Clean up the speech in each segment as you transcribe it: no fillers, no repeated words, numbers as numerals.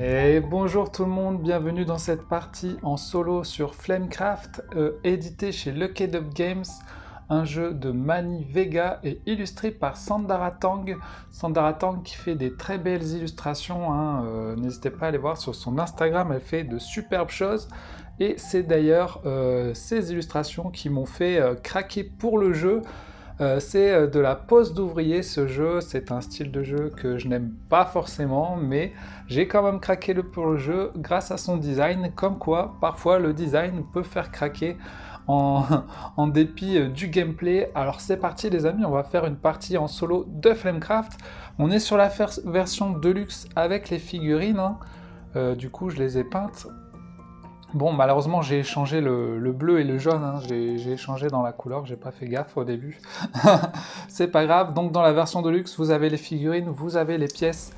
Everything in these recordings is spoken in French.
Et bonjour tout le monde, bienvenue dans cette partie en solo sur Flamecraft, édité chez Lucky Dub Games, un jeu de Mani Vega et illustré par Sandara Tang. Sandara Tang qui fait des très belles illustrations, hein, n'hésitez pas à aller voir sur son Instagram, elle fait de superbes choses. Et c'est d'ailleurs ces illustrations qui m'ont fait craquer pour le jeu. C'est de la pose d'ouvrier ce jeu, c'est un style de jeu que je n'aime pas forcément, mais j'ai quand même craqué pour le jeu grâce à son design, comme quoi parfois le design peut faire craquer en, en dépit du gameplay. Alors c'est parti les amis, on va faire une partie en solo de Flamecraft. On est sur la version Deluxe avec les figurines, hein. Du coup je les ai peintes. Bon, malheureusement, j'ai échangé le bleu et le jaune, hein. J'ai échangé dans la couleur, j'ai pas fait gaffe au début. C'est pas grave, donc dans la version de luxe, vous avez les figurines, vous avez les pièces.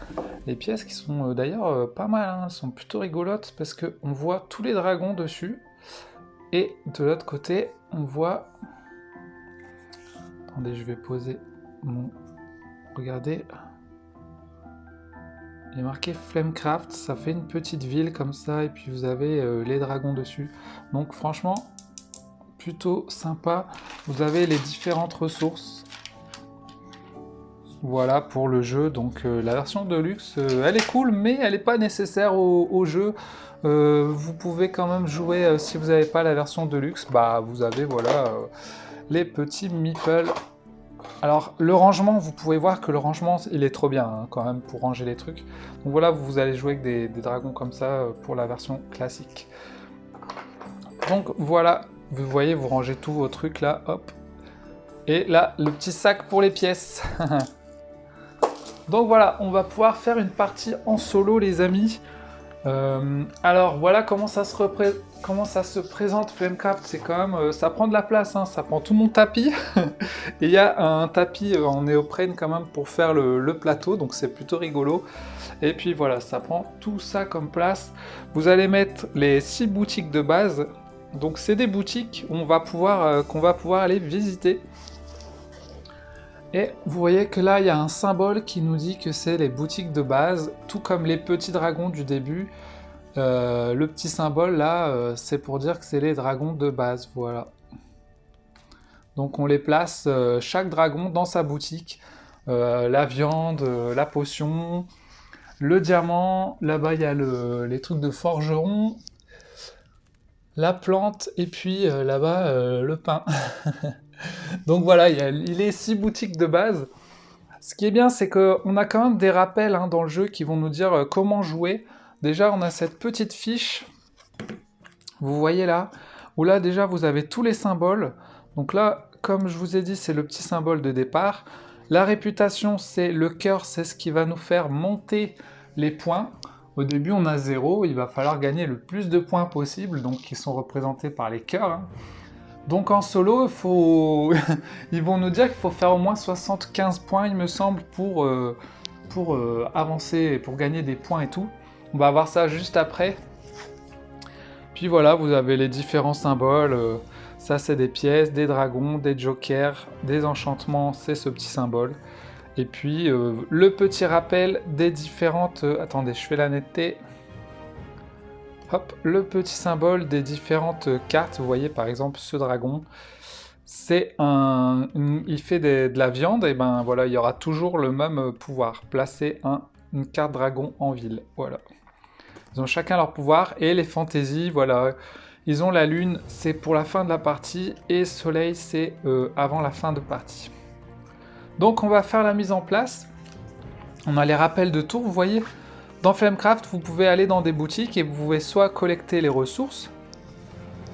Les pièces qui sont d'ailleurs pas mal, hein. Elles sont plutôt rigolotes parce qu'on voit tous les dragons dessus. Et de l'autre côté, on voit... Attendez, je vais poser mon... Regardez... Il est marqué Flamecraft, ça fait une petite ville comme ça, et puis vous avez les dragons dessus. Donc franchement, plutôt sympa. Vous avez les différentes ressources. Voilà pour le jeu. Donc la version de luxe, elle est cool, mais elle n'est pas nécessaire au jeu. Vous pouvez quand même jouer, si vous n'avez pas la version de luxe, bah vous avez voilà les petits meeples. Alors le rangement, vous pouvez voir que le rangement il est trop bien, hein, quand même pour ranger les trucs. Donc voilà, vous allez jouer avec des dragons comme ça pour la version classique. Donc voilà, vous voyez, vous rangez tous vos trucs là, hop. Et là, le petit sac pour les pièces. Donc voilà, on va pouvoir faire une partie en solo les amis. Alors voilà comment ça se présente Flamecraft, c'est quand même, ça prend de la place, hein, ça prend tout mon tapis, et il y a un tapis en néoprène quand même pour faire le plateau, donc c'est plutôt rigolo, et puis voilà, ça prend tout ça comme place. Vous allez mettre les 6 boutiques de base, donc c'est des boutiques où qu'on va pouvoir aller visiter. Et vous voyez que là, il y a un symbole qui nous dit que c'est les boutiques de base, tout comme les petits dragons du début. Le petit symbole là, c'est pour dire que c'est les dragons de base, voilà. Donc on les place, chaque dragon dans sa boutique. La viande, la potion, le diamant, là-bas il y a les trucs de forgeron, la plante, et puis là-bas le pain. Donc voilà, il y a les 6 boutiques de base. Ce qui est bien, c'est qu'on a quand même des rappels hein, dans le jeu qui vont nous dire comment jouer. Déjà, on a cette petite fiche, vous voyez là, où là déjà vous avez tous les symboles. Donc là, comme je vous ai dit, c'est le petit symbole de départ. La réputation, c'est le cœur, c'est ce qui va nous faire monter les points. Au début, on a 0, il va falloir gagner le plus de points possible, donc qui sont représentés par les cœurs, hein. Donc en solo, ils vont nous dire qu'il faut faire au moins 75 points, il me semble, pour avancer, pour gagner des points et tout. On va voir ça juste après. Puis voilà, vous avez les différents symboles. Ça, c'est des pièces, des dragons, des jokers, des enchantements, c'est ce petit symbole. Et puis, le petit rappel des différentes... attendez, je fais la netteté. Hop, le petit symbole des différentes cartes. Vous voyez, par exemple, ce dragon, c'est il fait de la viande, et ben voilà, il y aura toujours le même pouvoir. Placer une carte dragon en ville, voilà. Ils ont chacun leur pouvoir, et les fantaisies, voilà. Ils ont la lune, c'est pour la fin de la partie, et soleil, c'est avant la fin de partie. Donc on va faire la mise en place. On a les rappels de tour, vous voyez. Dans Flamecraft, vous pouvez aller dans des boutiques et vous pouvez soit collecter les ressources.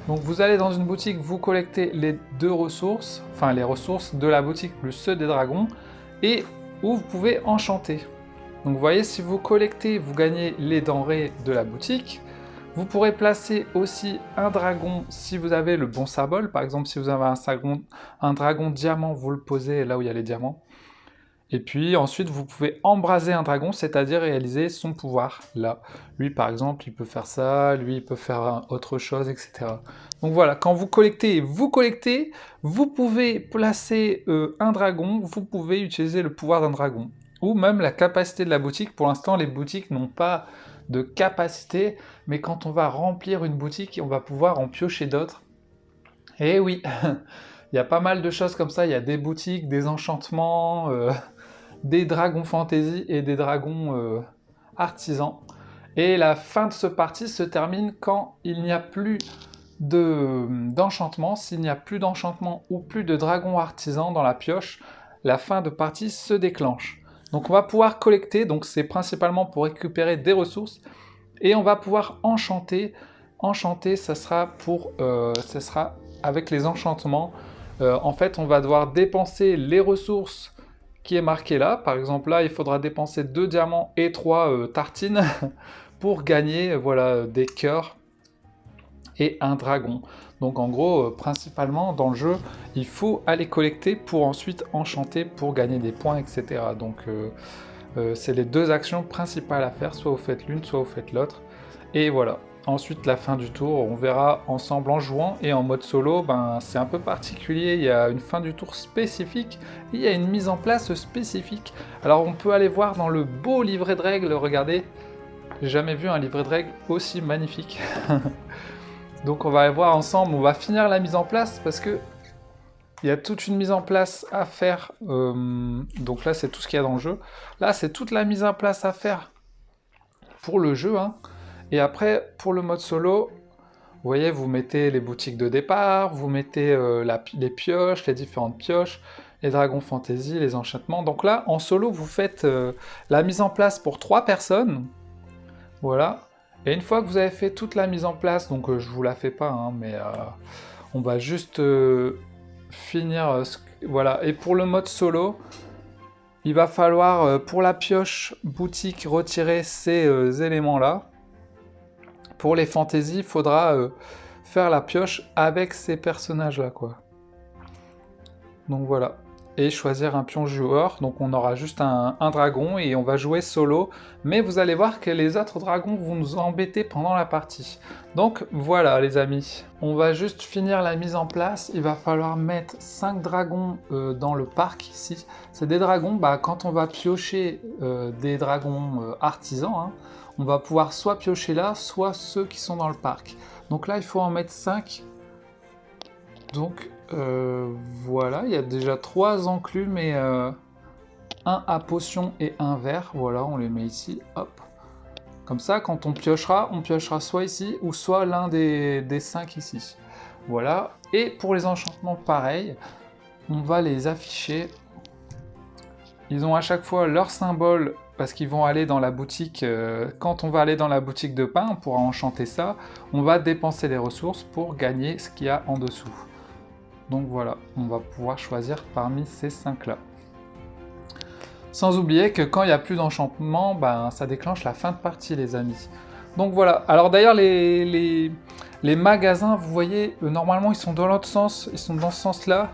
Donc vous allez dans une boutique, vous collectez les 2 ressources, enfin les ressources de la boutique plus ceux des dragons, et où vous pouvez enchanter. Donc vous voyez, si vous collectez, vous gagnez les denrées de la boutique. Vous pourrez placer aussi un dragon si vous avez le bon symbole. Par exemple, si vous avez un dragon diamant, vous le posez là où il y a les diamants. Et puis ensuite, vous pouvez embraser un dragon, c'est-à-dire réaliser son pouvoir. Là, lui par exemple, il peut faire ça, lui il peut faire autre chose, etc. Donc voilà, quand vous collectez, vous pouvez placer un dragon, vous pouvez utiliser le pouvoir d'un dragon. ou même la capacité de la boutique. Pour l'instant, les boutiques n'ont pas de capacité, mais quand on va remplir une boutique, on va pouvoir en piocher d'autres. Et oui, il y a pas mal de choses comme ça, il y a des boutiques, des enchantements, des dragons fantasy et des dragons artisans. Et la fin de ce parti se termine quand il n'y a plus d'enchantement. S'il n'y a plus d'enchantement ou plus de dragons artisans dans la pioche, la fin de partie se déclenche. Donc on va pouvoir collecter, donc c'est principalement pour récupérer des ressources, et on va pouvoir enchanter. Enchanter, ça sera avec les enchantements. En fait, on va devoir dépenser les ressources qui est marqué là. Par exemple, là, il faudra dépenser 2 diamants et 3 tartines pour gagner voilà, des cœurs et un dragon. Donc en gros, principalement dans le jeu, il faut aller collecter pour ensuite enchanter pour gagner des points, etc. Donc c'est les 2 actions principales à faire, soit vous faites l'une, soit vous faites l'autre. Et voilà. Ensuite, la fin du tour, on verra ensemble en jouant, et en mode solo, ben, c'est un peu particulier, il y a une fin du tour spécifique, il y a une mise en place spécifique. Alors on peut aller voir dans le beau livret de règles, regardez, j'ai jamais vu un livret de règles aussi magnifique. Donc on va aller voir ensemble, on va finir la mise en place, parce que il y a toute une mise en place à faire, donc là c'est tout ce qu'il y a dans le jeu. Là c'est toute la mise en place à faire pour le jeu, hein. Et après, pour le mode solo, vous voyez, vous mettez les boutiques de départ, vous mettez les pioches, les différentes pioches, les dragons fantasy, les enchantements. Donc là, en solo, vous faites la mise en place pour 3 personnes. Voilà. Et une fois que vous avez fait toute la mise en place, donc je vous la fais pas, hein, mais on va juste finir. Voilà. Et pour le mode solo, il va falloir, pour la pioche boutique, retirer ces éléments-là. Pour les fantaisies, il faudra faire la pioche avec ces personnages-là, quoi. Donc voilà. Et choisir un pion joueur. Donc on aura juste un dragon et on va jouer solo. Mais vous allez voir que les autres dragons vont nous embêter pendant la partie. Donc voilà les amis. On va juste finir la mise en place. Il va falloir mettre 5 dragons dans le parc ici. C'est des dragons, bah, quand on va piocher des dragons artisans, hein, on va pouvoir soit piocher là, soit ceux qui sont dans le parc. Donc là, il faut en mettre 5. Donc voilà, il y a déjà 3 enclumes et un à potion et un vert. Voilà, on les met ici, hop. Comme ça, quand on piochera soit ici ou soit l'un des 5 ici. Voilà, et pour les enchantements, pareil, on va les afficher. Ils ont à chaque fois leur symbole, parce qu'ils vont aller dans la boutique, quand on va aller dans la boutique de pain, on pourra enchanter ça, on va dépenser les ressources pour gagner ce qu'il y a en dessous. Donc voilà, on va pouvoir choisir parmi ces 5-là. Sans oublier que quand il n'y a plus d'enchantement, ben, ça déclenche la fin de partie les amis. Donc voilà, alors d'ailleurs les magasins, vous voyez, normalement ils sont dans l'autre sens, ils sont dans ce sens-là.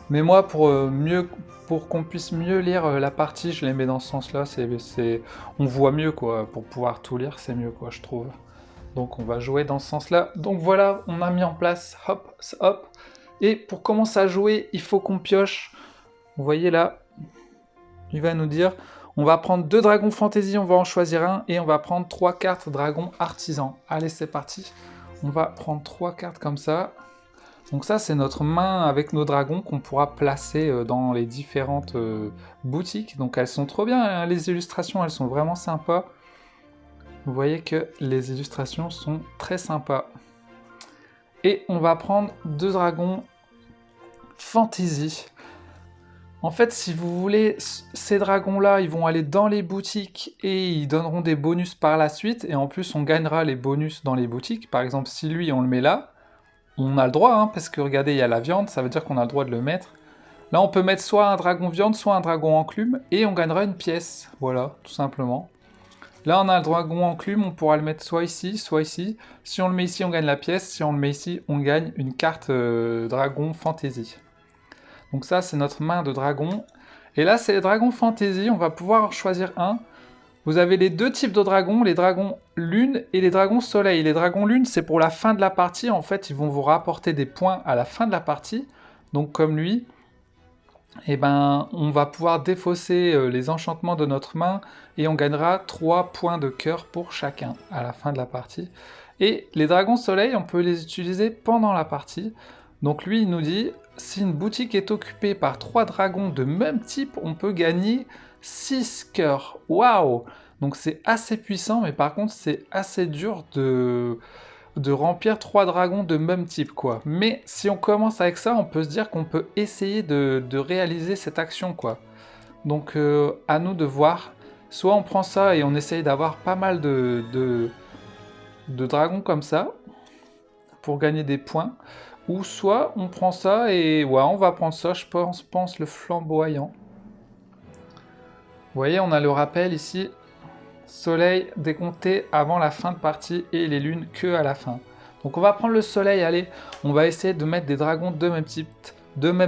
Mais moi, pour qu'on puisse mieux lire la partie, je les mets dans ce sens-là. On voit mieux, quoi. Pour pouvoir tout lire, c'est mieux, quoi, je trouve. Donc on va jouer dans ce sens-là. Donc voilà, on a mis en place, hop, hop. Et pour commencer à jouer, il faut qu'on pioche. Vous voyez là, il va nous dire, on va prendre 2 dragons fantasy, on va en choisir un. Et on va prendre 3 cartes dragons artisans. Allez, c'est parti. On va prendre 3 cartes comme ça. Donc ça, c'est notre main avec nos dragons qu'on pourra placer dans les différentes boutiques. Donc elles sont trop bien, hein, les illustrations, elles sont vraiment sympas. Vous voyez que les illustrations sont très sympas. Et on va prendre 2 dragons fantasy. En fait, si vous voulez, ces dragons-là, ils vont aller dans les boutiques et ils donneront des bonus par la suite. Et en plus, on gagnera les bonus dans les boutiques. Par exemple, si lui, on le met là, on a le droit, hein, parce que regardez, il y a la viande, ça veut dire qu'on a le droit de le mettre. Là, on peut mettre soit un dragon viande, soit un dragon enclume, et on gagnera une pièce. Voilà, tout simplement. Là, on a le dragon enclume, on pourra le mettre soit ici, soit ici. Si on le met ici, on gagne la pièce. Si on le met ici, on gagne une carte dragon fantasy. Donc ça, c'est notre main de dragon. Et là, c'est les dragons fantasy, on va pouvoir en choisir un. Vous avez les 2 types de dragons, les dragons lune et les dragons soleil. Les dragons lune, c'est pour la fin de la partie. En fait, ils vont vous rapporter des points à la fin de la partie. Donc comme lui. et ben on va pouvoir défausser les enchantements de notre main et on gagnera 3 points de cœur pour chacun à la fin de la partie. Et les dragons soleil, on peut les utiliser pendant la partie. Donc lui, il nous dit, si une boutique est occupée par 3 dragons de même type, on peut gagner 6 cœurs. Waouh! Donc c'est assez puissant, mais par contre c'est assez dur de remplir 3 dragons de même type, quoi. Mais si on commence avec ça, on peut se dire qu'on peut essayer de réaliser cette action, quoi. Donc à nous de voir. Soit on prend ça et on essaye d'avoir pas mal de dragons comme ça, pour gagner des points. Ou soit on prend ça et ouais, on va prendre ça, je pense le flamboyant. Vous voyez, on a le rappel ici. Soleil décompté avant la fin de partie et les lunes que à la fin. Donc on va prendre le soleil, allez, on va essayer de mettre des dragons de même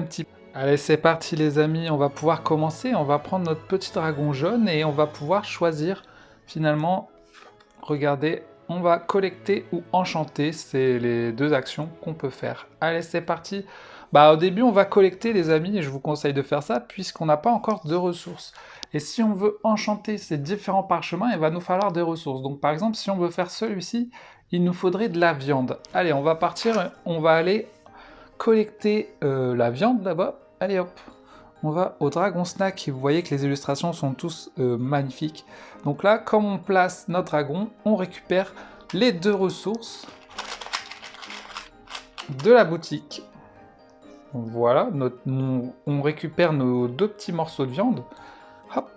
type. Allez, c'est parti les amis, on va pouvoir commencer, on va prendre notre petit dragon jaune et on va pouvoir choisir finalement, regardez, on va collecter ou enchanter, c'est les deux actions qu'on peut faire. Allez, c'est parti. Bah au début on va collecter les amis et je vous conseille de faire ça puisqu'on n'a pas encore de ressources. Et si on veut enchanter ces différents parchemins, il va nous falloir des ressources. Donc par exemple, si on veut faire celui-ci, il nous faudrait de la viande. Allez, on va partir, on va aller collecter la viande là-bas. Allez hop, on va au Dragon Snack. Vous voyez que les illustrations sont tous magnifiques. Donc là, comme on place notre dragon, on récupère les 2 ressources de la boutique. Voilà, on récupère nos 2 petits morceaux de viande. Hop.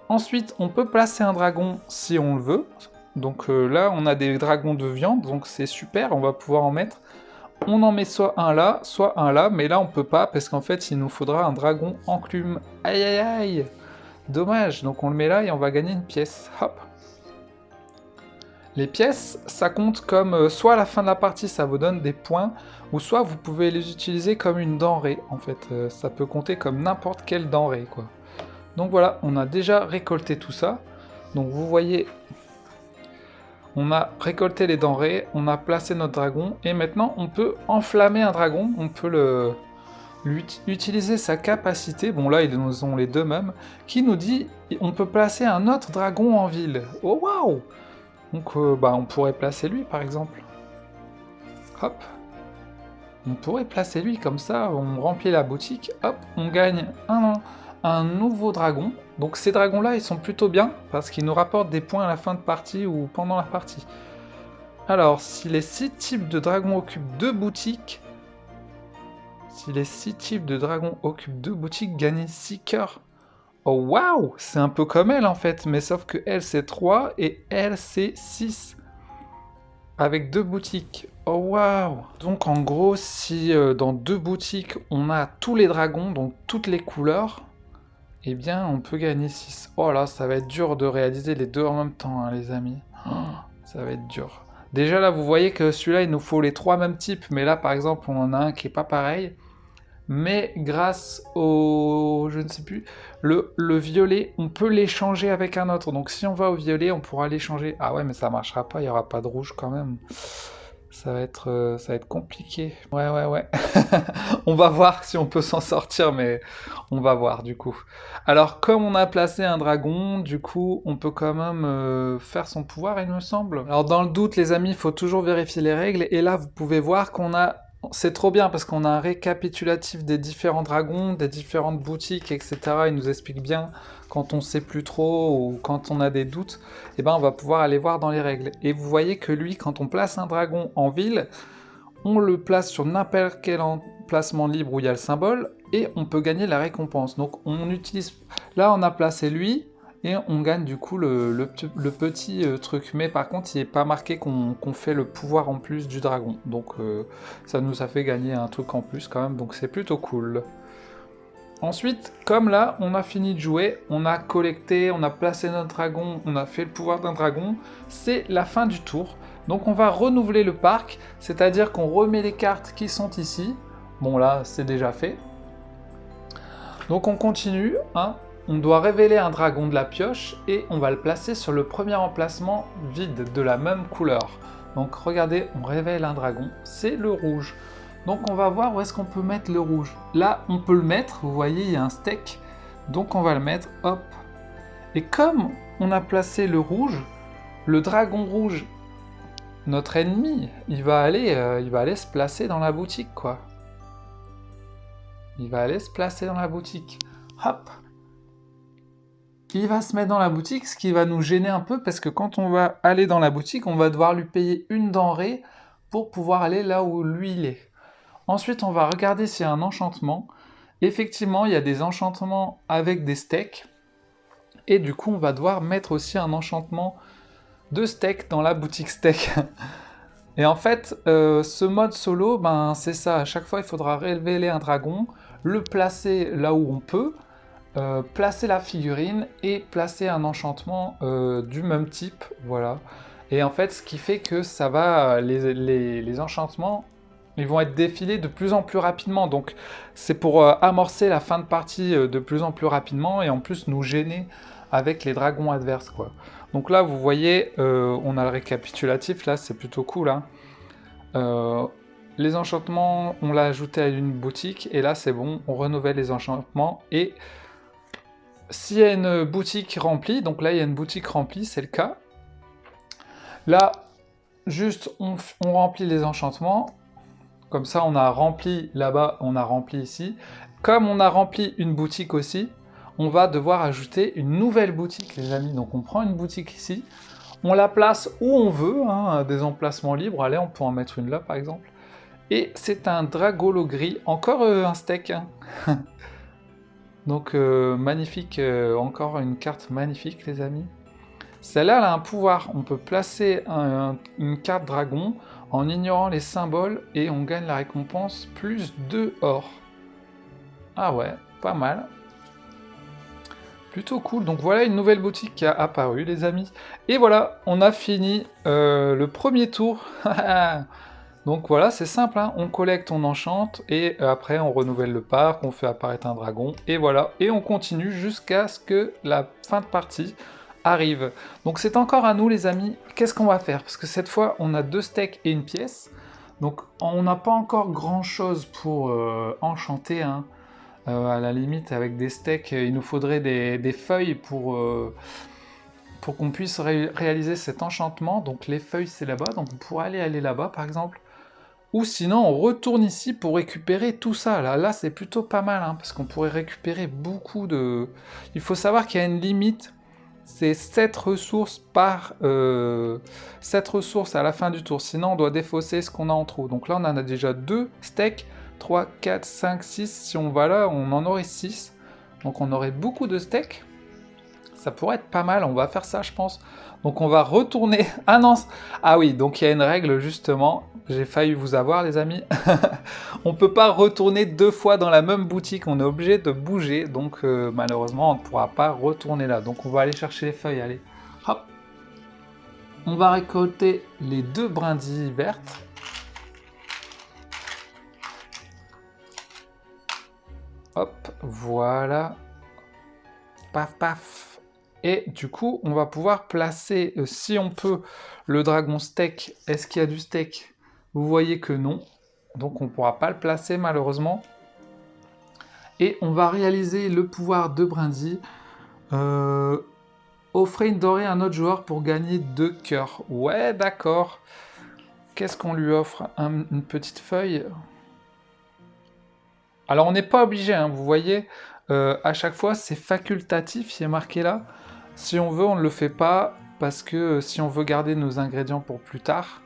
Ensuite, on peut placer un dragon si on le veut. Donc là, on a des dragons de viande, donc c'est super, on va pouvoir en mettre. On en met soit un là, mais là on peut pas, parce qu'en fait, il nous faudra un dragon enclume. Aïe aïe aïe! Dommage, donc on le met là et on va gagner une pièce. Hop. Les pièces, ça compte comme soit à la fin de la partie, ça vous donne des points, ou soit vous pouvez les utiliser comme une denrée. En fait, ça peut compter comme n'importe quelle denrée, quoi. Donc voilà, on a déjà récolté tout ça. Donc vous voyez, on a récolté les denrées, on a placé notre dragon, et maintenant on peut enflammer un dragon, on peut utiliser sa capacité, bon là ils nous ont les 2 mêmes, qui nous dit on peut placer un autre dragon en ville. Oh waouh! Donc bah, on pourrait placer lui par exemple. Hop. On pourrait placer lui comme ça, on remplit la boutique, hop, on gagne un nouveau dragon. Donc ces dragons-là, ils sont plutôt bien, parce qu'ils nous rapportent des points à la fin de partie ou pendant la partie. Alors, si les 6 types de dragons occupent 2 boutiques, gagnez 6 cœurs. Oh waouh! C'est un peu comme elle en fait, mais sauf que elle c'est 3 et elle c'est 6. Avec 2 boutiques. Oh waouh! Donc en gros, si dans 2 boutiques on a tous les dragons, donc toutes les couleurs, eh bien on peut gagner 6. Oh là, ça va être dur de réaliser les 2 en même temps, hein, les amis. Oh, ça va être dur. Déjà là, vous voyez que celui-là, il nous faut les 3 mêmes types, mais là par exemple, on en a un qui est pas pareil. Mais grâce au, je ne sais plus, le violet, on peut l'échanger avec un autre. Donc si on va au violet, on pourra l'échanger. Ah ouais, mais ça marchera pas, il n'y aura pas de rouge quand même. Ça va être compliqué. Ouais. On va voir si on peut s'en sortir, mais on va voir du coup. Alors comme on a placé un dragon, du coup, on peut quand même faire son pouvoir, il me semble. Alors dans le doute, les amis, il faut toujours vérifier les règles. Et là, vous pouvez voir qu'on a... C'est trop bien parce qu'on a un récapitulatif des différents dragons, des différentes boutiques, etc. Il nous explique bien quand on sait plus trop ou quand on a des doutes, et ben on va pouvoir aller voir dans les règles. Et vous voyez que lui, quand on place un dragon en ville, on le place sur n'importe quel emplacement libre où il y a le symbole et on peut gagner la récompense. Donc on utilise... Là on a placé lui, et on gagne du coup le petit truc. Mais par contre, il n'est pas marqué qu'on fait le pouvoir en plus du dragon. Donc ça nous a fait gagner un truc en plus quand même, donc c'est plutôt cool. Ensuite, comme là, on a fini de jouer, on a collecté, on a placé notre dragon, on a fait le pouvoir d'un dragon, c'est la fin du tour. Donc on va renouveler le parc, c'est-à-dire qu'on remet les cartes qui sont ici. Bon là, c'est déjà fait. Donc on continue, hein. On doit révéler un dragon de la pioche et on va le placer sur le premier emplacement vide de la même couleur. Donc regardez, on révèle un dragon, c'est le rouge. Donc on va voir où est-ce qu'on peut mettre le rouge. Là, on peut le mettre, vous voyez, il y a un steak. Donc on va le mettre, hop. Et comme on a placé le rouge, le dragon rouge, notre ennemi, il va aller se placer dans la boutique, quoi. Il va aller se placer dans la boutique. Hop. Il va se mettre dans la boutique, ce qui va nous gêner un peu, parce que quand on va aller dans la boutique, on va devoir lui payer une denrée pour pouvoir aller là où lui il est. Ensuite, on va regarder s'il y a un enchantement. Effectivement, il y a des enchantements avec des steaks. Et du coup, on va devoir mettre aussi un enchantement de steak dans la boutique steak. Et en fait, ce mode solo, ben, c'est ça. À chaque fois, il faudra révéler un dragon, le placer là où on peut, placer la figurine et placer un enchantement du même type. Voilà. Et en fait, ce qui fait que ça va, les enchantements, ils vont être défilés de plus en plus rapidement. Donc, c'est pour amorcer la fin de partie de plus en plus rapidement et en plus nous gêner avec les dragons adverses, quoi. Donc là, vous voyez, on a le récapitulatif, là, c'est plutôt cool, hein. Les enchantements, on l'a ajouté à une boutique, et là, c'est bon, on renouvelle les enchantements, et s'il y a une boutique remplie, donc là, il y a une boutique remplie, c'est le cas. Là, juste, on remplit les enchantements, comme ça, on a rempli là-bas, on a rempli ici. Comme on a rempli une boutique aussi, on va devoir ajouter une nouvelle boutique, les amis. Donc on prend une boutique ici, on la place où on veut, hein, des emplacements libres. Allez, on peut en mettre une là, par exemple. Et c'est un dragolo gris, encore un steak. Hein. Donc magnifique, encore une carte magnifique, les amis. Celle-là, elle a un pouvoir. On peut placer une carte dragon en ignorant les symboles et on gagne la récompense plus 2 or. Ah ouais, pas mal. Plutôt cool. Donc voilà une nouvelle boutique qui a apparu, les amis. Et voilà, on a fini le premier tour. Donc voilà, c'est simple, hein. On collecte, on enchante, et après on renouvelle le parc, on fait apparaître un dragon, et voilà. Et on continue jusqu'à ce que la fin de partie arrive. Donc c'est encore à nous, les amis. Qu'est-ce qu'on va faire? Parce que cette fois, on a 2 steaks et une pièce. Donc on n'a pas encore grand-chose pour enchanter, hein. À la limite, avec des steaks, il nous faudrait des feuilles pour qu'on puisse réaliser cet enchantement. Donc les feuilles, c'est là-bas, donc on pourrait aller là-bas, par exemple. Ou sinon, on retourne ici pour récupérer tout ça. Là c'est plutôt pas mal, hein, parce qu'on pourrait récupérer beaucoup de... Il faut savoir qu'il y a une limite, c'est 7 ressources par... 7 ressources à la fin du tour, sinon on doit défausser ce qu'on a en trop. Donc là, on en a déjà 2 steaks, 3, 4, 5, 6. Si on va là, on en aurait 6. Donc on aurait beaucoup de steaks. Ça pourrait être pas mal, on va faire ça, je pense. Donc on va retourner... Ah non! Ah oui, donc il y a une règle, justement. J'ai failli vous avoir, les amis. On peut pas retourner 2 fois dans la même boutique, on est obligé de bouger. Donc malheureusement, on ne pourra pas retourner là. Donc on va aller chercher les feuilles, allez. Hop! On va récolter les 2 brindilles vertes. Hop, voilà. Paf, paf. Et du coup, on va pouvoir placer, si on peut, le dragon steak. Est-ce qu'il y a du steak? Vous voyez que non. Donc on ne pourra pas le placer, malheureusement. Et on va réaliser le pouvoir de brindille. Offrez une denrée à un autre joueur pour gagner 2 cœurs. Ouais, d'accord. Qu'est-ce qu'on lui offre? Une petite feuille. Alors on n'est pas obligé, hein, vous voyez, à chaque fois c'est facultatif, il est marqué là. Si on veut, on ne le fait pas, parce que si on veut garder nos ingrédients pour plus tard,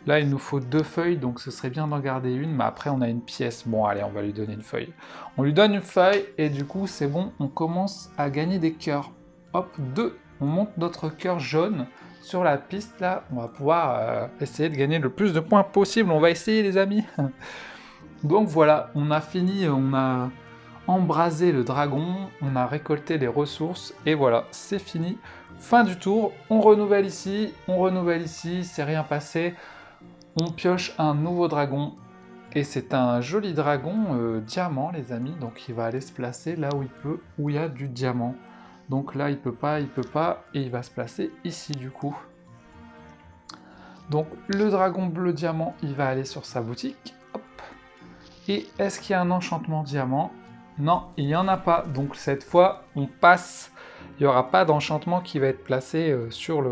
là il nous faut 2 feuilles, donc ce serait bien d'en garder une, mais après on a une pièce. Bon allez, on va lui donner une feuille. On lui donne une feuille, et du coup c'est bon, on commence à gagner des cœurs. Hop, 2. On monte notre cœur jaune sur la piste là, on va pouvoir essayer de gagner le plus de points possible, on va essayer les amis. Donc voilà, on a fini, on a embrasé le dragon, on a récolté les ressources, et voilà, c'est fini. Fin du tour, on renouvelle ici, c'est rien passé. On pioche un nouveau dragon, et c'est un joli dragon diamant, les amis, donc il va aller se placer là où il peut, où il y a du diamant. Donc là, il peut pas, et il va se placer ici du coup. Donc le dragon bleu diamant, il va aller sur sa boutique. Hop. Et est-ce qu'il y a un enchantement diamant? Non, il n'y en a pas. Donc cette fois, on passe. Il n'y aura pas d'enchantement qui va être placé sur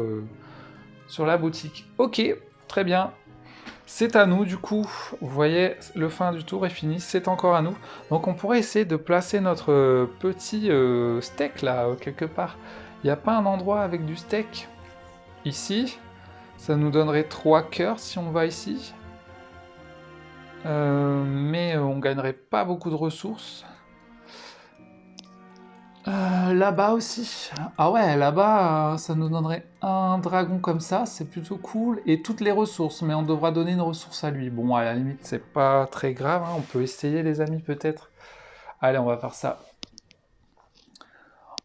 la boutique. Ok, très bien. C'est à nous du coup. Vous voyez, le fin du tour est fini. C'est encore à nous. Donc on pourrait essayer de placer notre petit steak là, quelque part. Il n'y a pas un endroit avec du steak? Ici. Ça nous donnerait 3 cœurs si on va ici. Mais on gagnerait pas beaucoup de ressources. Là-bas aussi. Ah ouais, là-bas, ça nous donnerait un dragon comme ça, c'est plutôt cool. Et toutes les ressources, mais on devra donner une ressource à lui. Bon, à la limite, c'est pas très grave, hein, on peut essayer les amis peut-être. Allez, on va faire ça.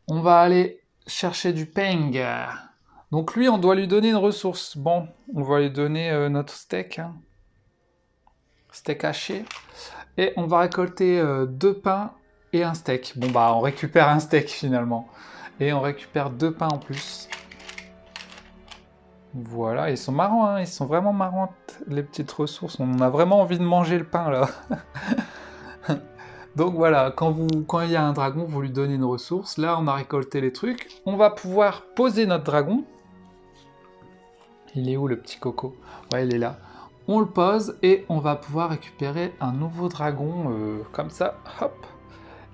On va aller chercher du peng. Donc lui, on doit lui donner une ressource. Bon, on va lui donner notre steak. Hein. Steak haché. Et on va récolter 2 pains et un steak. Bon bah on récupère un steak finalement. Et on récupère 2 pains en plus. Voilà, ils sont marrants, hein, ils sont vraiment marrants les petites ressources. On a vraiment envie de manger le pain là. Donc voilà, quand il y a un dragon, vous lui donnez une ressource. Là on a récolté les trucs. On va pouvoir poser notre dragon. Il est où le petit coco? Ouais, il est là. On le pose et on va pouvoir récupérer un nouveau dragon comme ça. Hop.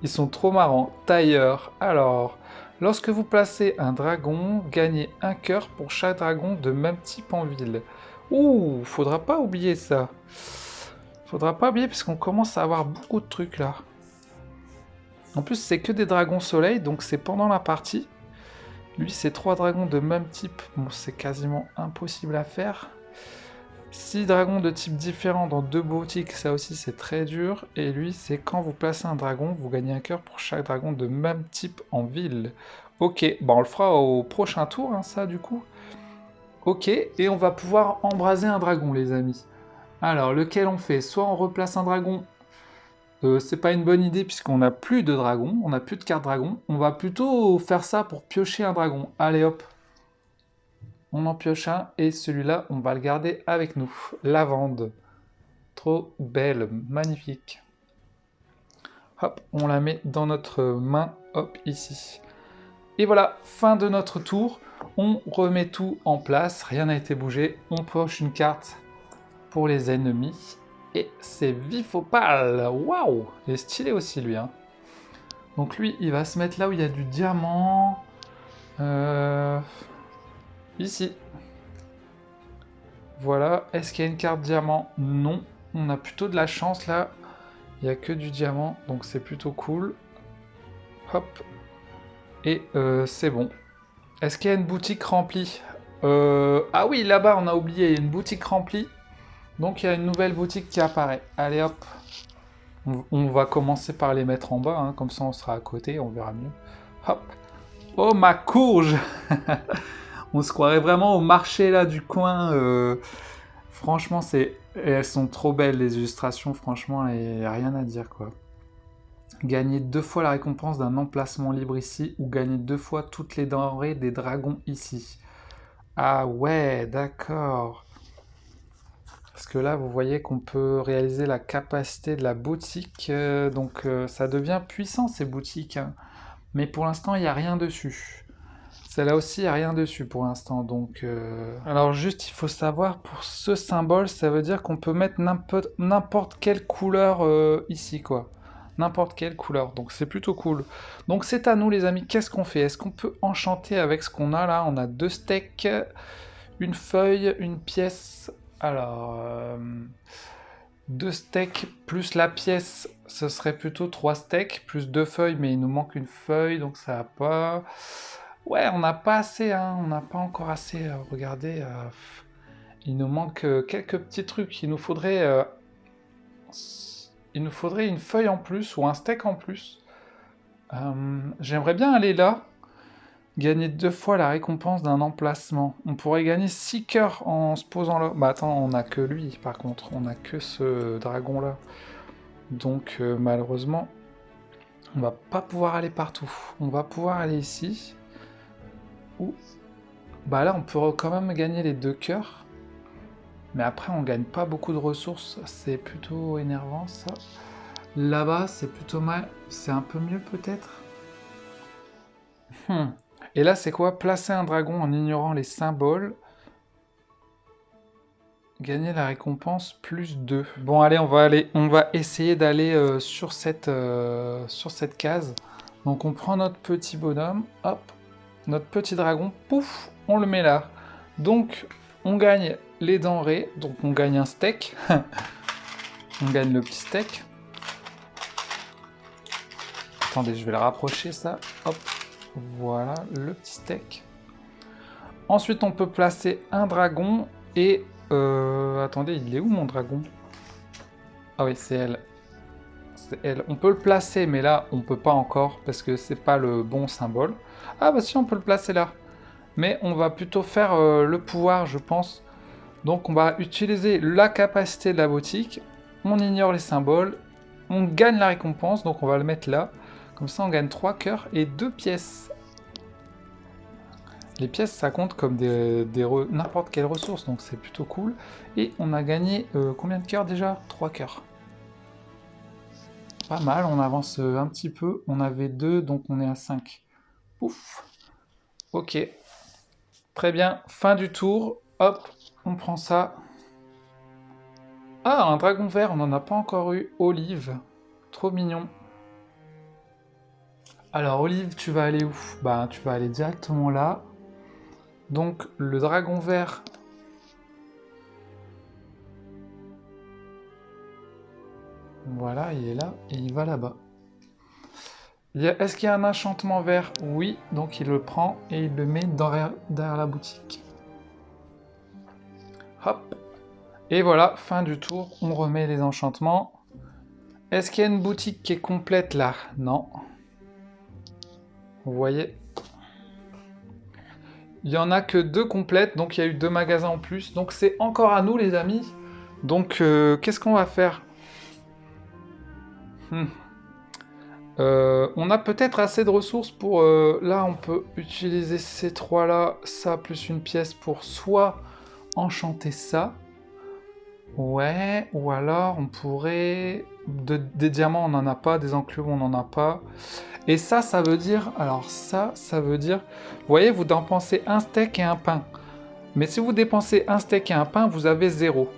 Ils sont trop marrants. Tailleur. Alors, lorsque vous placez un dragon, gagnez un cœur pour chaque dragon de même type en ville. Ouh, faudra pas oublier ça. Faudra pas oublier parce qu'on commence à avoir beaucoup de trucs là. En plus, c'est que des dragons soleil, donc c'est pendant la partie. Lui, c'est 3 dragons de même type. Bon, c'est quasiment impossible à faire. 6 dragons de type différent dans 2 boutiques, ça aussi c'est très dur. Et lui, c'est quand vous placez un dragon, vous gagnez un cœur pour chaque dragon de même type en ville. Ok, bon, on le fera au prochain tour, hein, ça du coup. Ok, et on va pouvoir embraser un dragon, les amis. Alors, lequel on fait? Soit on replace un dragon. C'est pas une bonne idée puisqu'on n'a plus de dragon, on n'a plus de carte dragon. On va plutôt faire ça pour piocher un dragon. Allez hop, on en pioche un et celui-là, on va le garder avec nous. Lavande. Trop belle, magnifique. Hop, on la met dans notre main, hop, ici. Et voilà, fin de notre tour. On remet tout en place, rien n'a été bougé. On pioche une carte pour les ennemis. Et c'est Vifopal. Waouh, il est stylé aussi lui. Hein. Donc lui, il va se mettre là où il y a du diamant. Ici. Voilà. Est-ce qu'il y a une carte diamant? Non. On a plutôt de la chance là. Il n'y a que du diamant, donc c'est plutôt cool. Hop. Et c'est bon. Est-ce qu'il y a une boutique remplie? Ah oui, là-bas, on a oublié, il y a une boutique remplie. Donc il y a une nouvelle boutique qui apparaît. Allez hop. On va commencer par les mettre en bas, hein, comme ça on sera à côté, on verra mieux. Hop. Oh, ma courge. On se croirait vraiment au marché là du coin. Franchement, elles sont trop belles les illustrations, franchement, il n'y a rien à dire quoi. Gagner 2 fois la récompense d'un emplacement libre ici, ou gagner 2 fois toutes les denrées des dragons ici. Ah ouais, d'accord. Parce que là, vous voyez qu'on peut réaliser la capacité de la boutique, donc ça devient puissant ces boutiques. Hein. Mais pour l'instant, il n'y a rien dessus. Celle-là aussi, il n'y a rien dessus pour l'instant, donc... Alors juste, il faut savoir, pour ce symbole, ça veut dire qu'on peut mettre n'importe quelle couleur ici, quoi. N'importe quelle couleur, donc c'est plutôt cool. Donc c'est à nous, les amis, qu'est-ce qu'on fait? Est-ce qu'on peut enchanter avec ce qu'on a là? On a 2 steaks, une feuille, une pièce... Alors... 2 steaks plus la pièce, ce serait plutôt 3 steaks, plus 2 feuilles, mais il nous manque une feuille, donc ça va pas... Ouais, on n'a pas assez, hein, on n'a pas encore assez, regardez, il nous manque quelques petits trucs, il nous faudrait une feuille en plus, ou un steak en plus. J'aimerais bien aller là, gagner 2 fois la récompense d'un emplacement. On pourrait gagner 6 cœurs en se posant là. Bah attends, on n'a que lui, par contre, on n'a que ce dragon-là. Donc malheureusement, on va pas pouvoir aller partout. On va pouvoir aller ici. Ou... Bah là, on peut quand même gagner les 2 cœurs. Mais après, on gagne pas beaucoup de ressources. C'est plutôt énervant, ça. Là-bas, c'est plutôt mal. C'est un peu mieux peut-être. Et là, c'est quoi? Placer un dragon en ignorant les symboles. Gagner la récompense plus 2. Bon, allez, on va essayer d'aller sur cette case. Donc, on prend notre petit bonhomme, hop, notre petit dragon, pouf, on le met là. Donc, on gagne les denrées, donc on gagne un steak. On gagne le petit steak. Attendez, je vais le rapprocher, ça. Hop, voilà, le petit steak. Ensuite, on peut placer un dragon et... attendez, il est où mon dragon? Ah oui, c'est elle. C'est elle. On peut le placer, mais là, on peut pas encore, parce que c'est pas le bon symbole. Ah bah si, on peut le placer là. Mais on va plutôt faire le pouvoir, je pense. Donc on va utiliser la capacité de la boutique. On ignore les symboles. On gagne la récompense, donc on va le mettre là. Comme ça, on gagne 3 cœurs et 2 pièces. Les pièces, ça compte comme n'importe quelle ressource, donc c'est plutôt cool. Et on a gagné combien de cœurs déjà? 3 cœurs. Pas mal, on avance un petit peu. On avait 2, donc on est à 5. Ouf. Ok. Très bien, fin du tour. Hop, on prend ça. Ah, un dragon vert, on n'en a pas encore eu. Olive. Trop mignon. Alors, Olive, tu vas aller où? Bah, tu vas aller directement là. Donc, le dragon vert... Voilà, il est là, et il va là-bas. Est-ce qu'il y a un enchantement vert? Oui, donc il le prend et il le met derrière la boutique. Hop. Et voilà, fin du tour, on remet les enchantements. Est-ce qu'il y a une boutique qui est complète là? Non. Vous voyez? Il n'y en a que 2 complètes, donc il y a eu 2 magasins en plus. Donc c'est encore à nous les amis. Donc qu'est-ce qu'on va faire? On a peut-être assez de ressources pour... là, on peut utiliser ces 3-là, ça, plus une pièce pour soit enchanter ça. Ouais, ou alors on pourrait... des diamants, on n'en a pas, des enclumes, on n'en a pas. Et ça veut dire... Alors ça veut dire... Vous voyez, vous dépensez un steak et un pain. Mais si vous dépensez un steak et un pain, vous avez 0.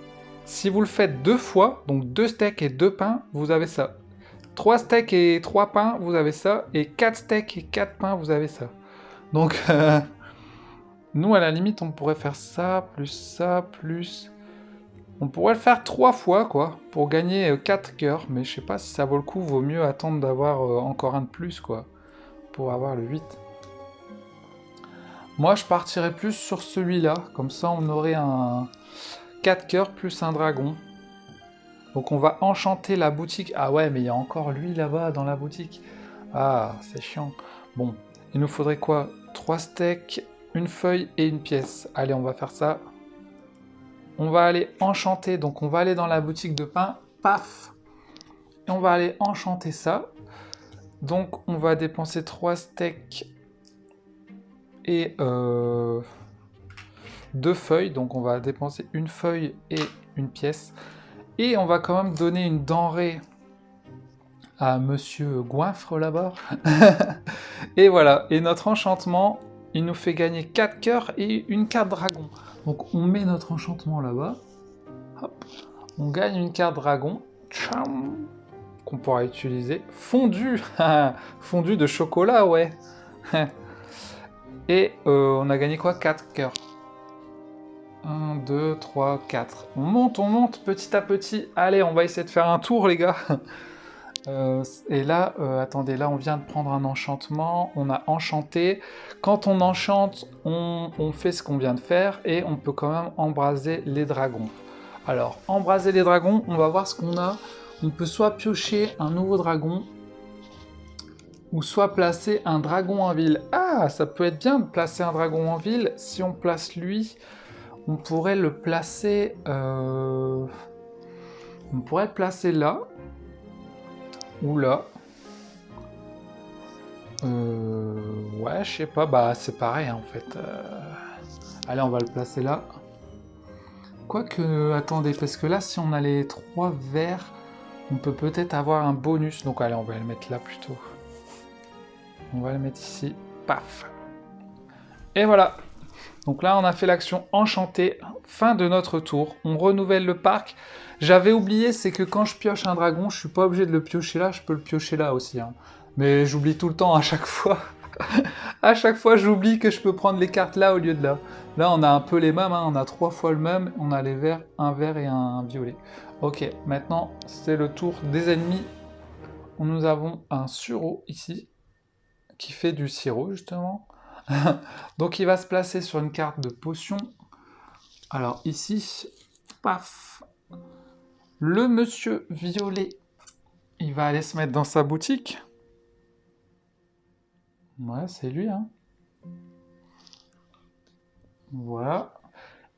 Si vous le faites 2 fois, donc 2 steaks et 2 pains, vous avez ça. 3 steaks et 3 pains, vous avez ça. Et 4 steaks et 4 pains, vous avez ça. Donc, nous, à la limite, on pourrait faire ça, plus... On pourrait le faire 3 fois, quoi, pour gagner 4 cœurs. Mais je sais pas si ça vaut le coup, vaut mieux attendre d'avoir encore un de plus, quoi, pour avoir le 8. Moi, je partirais plus sur celui-là. Comme ça, on aurait un 4 cœurs plus un dragon. Donc on va enchanter la boutique. Ah ouais, mais il y a encore lui là-bas dans la boutique. Ah, c'est chiant. Bon, il nous faudrait quoi? 3 steaks, une feuille et une pièce. Allez, on va faire ça. On va aller enchanter, donc on va aller dans la boutique de pain. Paf! Et on va aller enchanter ça. Donc on va dépenser 3 steaks et 2 feuilles. Donc on va dépenser une feuille et une pièce. Et on va quand même donner une denrée à Monsieur Goinfre là-bas. Et voilà, et notre enchantement, il nous fait gagner 4 cœurs et une carte dragon. Donc on met notre enchantement là-bas. Hop, on gagne une carte dragon. Tcham, qu'on pourra utiliser. Fondu. Fondu de chocolat, ouais. Et on a gagné quoi? 4 cœurs. 1, 2, 3, 4. On monte petit à petit. Allez, on va essayer de faire un tour, les gars. Et là, attendez, là, on vient de prendre un enchantement. On a enchanté. Quand on enchante, on fait ce qu'on vient de faire. Et on peut quand même embraser les dragons. Alors, embraser les dragons, on va voir ce qu'on a. On peut soit piocher un nouveau dragon, ou soit placer un dragon en ville. Ah, ça peut être bien de placer un dragon en ville. Si on place lui... On pourrait le placer... On pourrait le placer là. Ou là. Ouais, je sais pas. Bah, c'est pareil, en fait. Allez, on va le placer là. Quoique... Attendez, parce que là, si on a les 3 verts... on peut peut-être avoir un bonus. Donc allez, on va le mettre là plutôt. On va le mettre ici. Paf. Et voilà. Donc là, on a fait l'action enchantée. Fin de notre tour. On renouvelle le parc. J'avais oublié, c'est que quand je pioche un dragon, je suis pas obligé de le piocher là, je peux le piocher là aussi. Hein. Mais j'oublie tout le temps à chaque fois. À chaque fois, j'oublie que je peux prendre les cartes là au lieu de là. Là, on a un peu les mêmes, hein. On a 3 fois le même. On a les verts, un vert et un violet. Ok, maintenant, c'est le tour des ennemis. Nous avons un sureau ici, qui fait du sirop, justement. Donc, il va se placer sur une carte de potion. Alors, ici, paf, le monsieur violet, il va aller se mettre dans sa boutique. Ouais, c'est lui, hein. Voilà.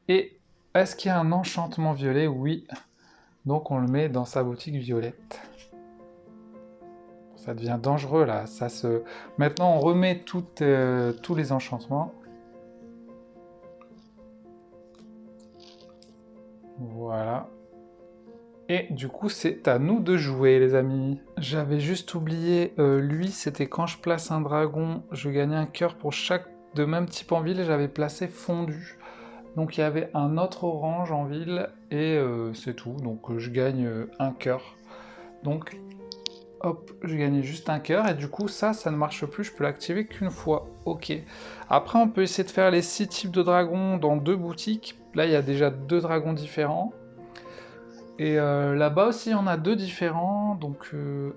Et est-ce qu'il y a un enchantement violet? Oui. Donc on le met dans sa boutique violette. Ça devient dangereux là. Maintenant on remet tous les enchantements. Voilà. Et du coup c'est à nous de jouer les amis. J'avais juste oublié, lui c'était quand je place un dragon, je gagnais un cœur pour chaque de même type en ville et j'avais placé fondu. Donc il y avait un autre orange en ville et c'est tout. Donc je gagne un cœur. Donc hop, je gagnais juste un cœur et du coup ça ne marche plus, je peux l'activer qu'une fois. Ok. Après on peut essayer de faire les 6 types de dragons dans 2 boutiques. Là il y a déjà 2 dragons différents. Et là-bas aussi on a 2 différents, donc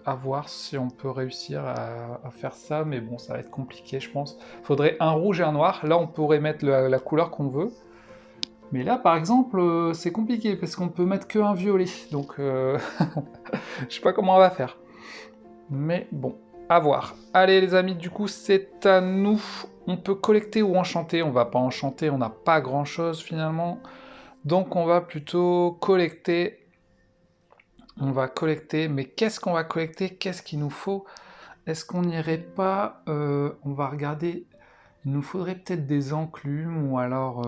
à voir si on peut réussir à faire ça, mais bon ça va être compliqué je pense. Faudrait un rouge et un noir, là on pourrait mettre la couleur qu'on veut. Mais là par exemple c'est compliqué parce qu'on peut mettre qu'un violet, donc je sais pas comment on va faire. Mais bon, à voir. Allez les amis, du coup c'est à nous. On peut collecter ou enchanter, on va pas enchanter, on n'a pas grand chose finalement. Donc on va plutôt collecter. On va collecter, mais qu'est-ce qu'on va collecter? Qu'est-ce qu'il nous faut? Est-ce qu'on n'irait pas... on va regarder... Il nous faudrait peut-être des enclumes, ou alors...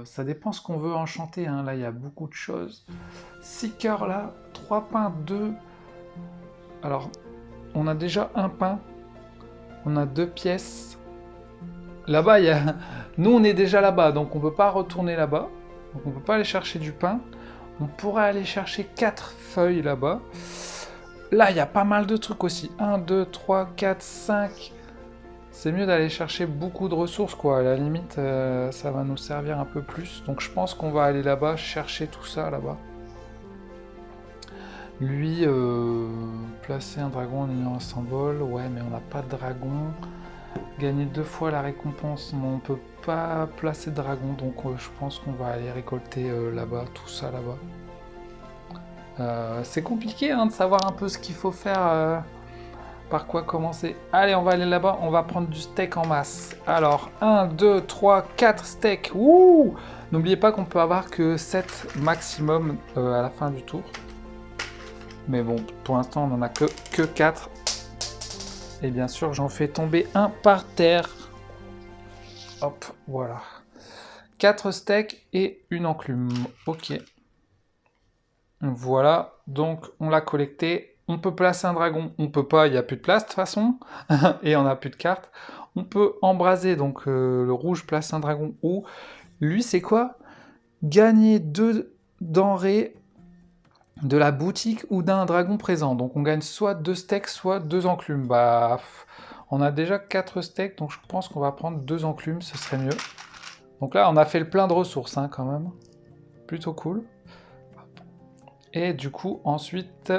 ça dépend ce qu'on veut enchanter, hein. Là, il y a beaucoup de choses. 6 cœurs, là. 3 pains, 2... Alors, on a déjà un pain. On a 2 pièces. Là-bas, il y a... Nous, on est déjà là-bas, donc on ne peut pas retourner là-bas. Donc on ne peut pas aller chercher du pain. On pourrait aller chercher 4 feuilles là-bas. Là, il y a pas mal de trucs aussi. 1, 2, 3, 4, 5. C'est mieux d'aller chercher beaucoup de ressources, quoi. À la limite, ça va nous servir un peu plus. Donc je pense qu'on va aller là-bas, chercher tout ça là-bas. Lui, placer un dragon en ayant un symbole. Ouais, mais on n'a pas de dragon. Gagner 2 fois la récompense. Mais on peut pas placer de dragon. Donc je pense qu'on va aller récolter là-bas, tout ça là-bas. C'est compliqué hein, de savoir un peu ce qu'il faut faire, par quoi commencer. Allez, on va aller là-bas, on va prendre du steak en masse. Alors, 1, 2, 3, 4 steaks. Ouh! N'oubliez pas qu'on peut avoir que 7 maximum à la fin du tour. Mais bon, pour l'instant, on n'en a que 4. Et bien sûr, j'en fais tomber un par terre. Hop, voilà. 4 steaks et une enclume. Ok. Voilà, donc on l'a collecté. On peut placer un dragon, on peut pas, il n'y a plus de place de toute façon, et on n'a plus de cartes. On peut embraser, donc le rouge place un dragon, ou lui c'est quoi? Gagner 2 denrées de la boutique ou d'un dragon présent. Donc on gagne soit 2 steaks, soit 2 enclumes. Bah, on a déjà 4 steaks, donc je pense qu'on va prendre 2 enclumes, ce serait mieux. Donc là on a fait le plein de ressources hein, quand même. Plutôt cool. Et du coup, ensuite,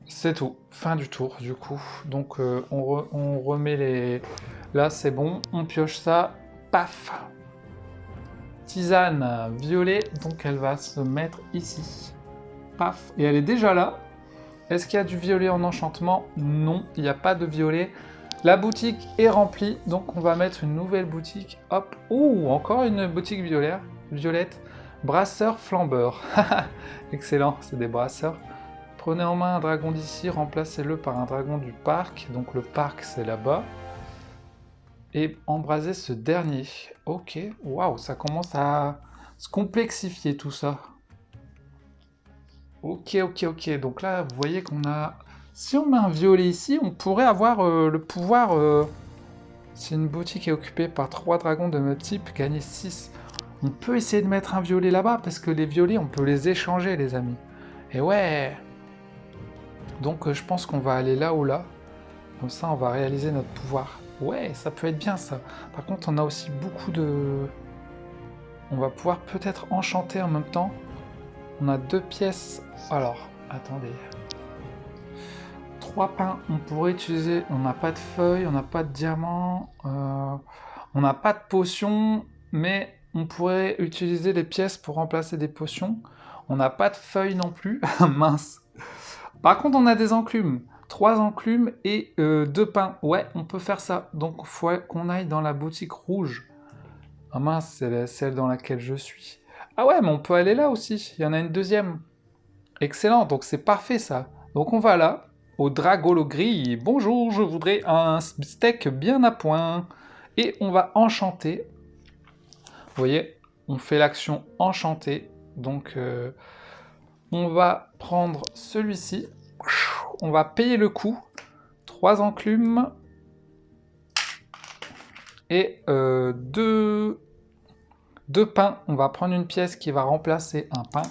c'est tout. Fin du tour, du coup. Donc, on remet les... Là, c'est bon. On pioche ça. Paf! Tisane violet. Donc, elle va se mettre ici. Paf! Et elle est déjà là. Est-ce qu'il y a du violet en enchantement? Non, il n'y a pas de violet. La boutique est remplie. Donc, on va mettre une nouvelle boutique. Hop! Ouh! Encore une boutique violette. Brasseur flambeur. Excellent, c'est des brasseurs. Prenez en main un dragon d'ici, remplacez-le par un dragon du parc. Donc le parc, c'est là-bas. Et embrasez ce dernier. Ok, waouh, ça commence à se complexifier tout ça. Ok, ok, ok. Donc là, vous voyez qu'on a... Si on met un violet ici, on pourrait avoir le pouvoir... si une boutique est occupée par 3 dragons de même type, gagner 6. On peut essayer de mettre un violet là-bas, parce que les violets, on peut les échanger, les amis. Et ouais. Donc je pense qu'on va aller là ou là. Comme ça, on va réaliser notre pouvoir. Ouais, ça peut être bien, ça. Par contre, on a aussi beaucoup de... On va pouvoir peut-être enchanter en même temps. On a 2 pièces. Alors, attendez. 3 pains. On pourrait utiliser... On n'a pas de feuilles, on n'a pas de diamants. On n'a pas de potions, mais on pourrait utiliser les pièces pour remplacer des potions. On n'a pas de feuilles non plus. Mince. Par contre, on a des enclumes. 3 enclumes et 2 pains. Ouais, on peut faire ça. Donc, il faut qu'on aille dans la boutique rouge. Ah mince, c'est celle dans laquelle je suis. Ah ouais, mais on peut aller là aussi. Il y en a une deuxième. Excellent, donc c'est parfait ça. Donc on va là, au Dragolo Gris. Bonjour, je voudrais un steak bien à point. Et on va enchanter. Vous voyez, on fait l'action enchanter. Donc on va prendre celui-ci. On va payer le coup. 3 enclumes. Et 2 pains. On va prendre une pièce qui va remplacer un pain.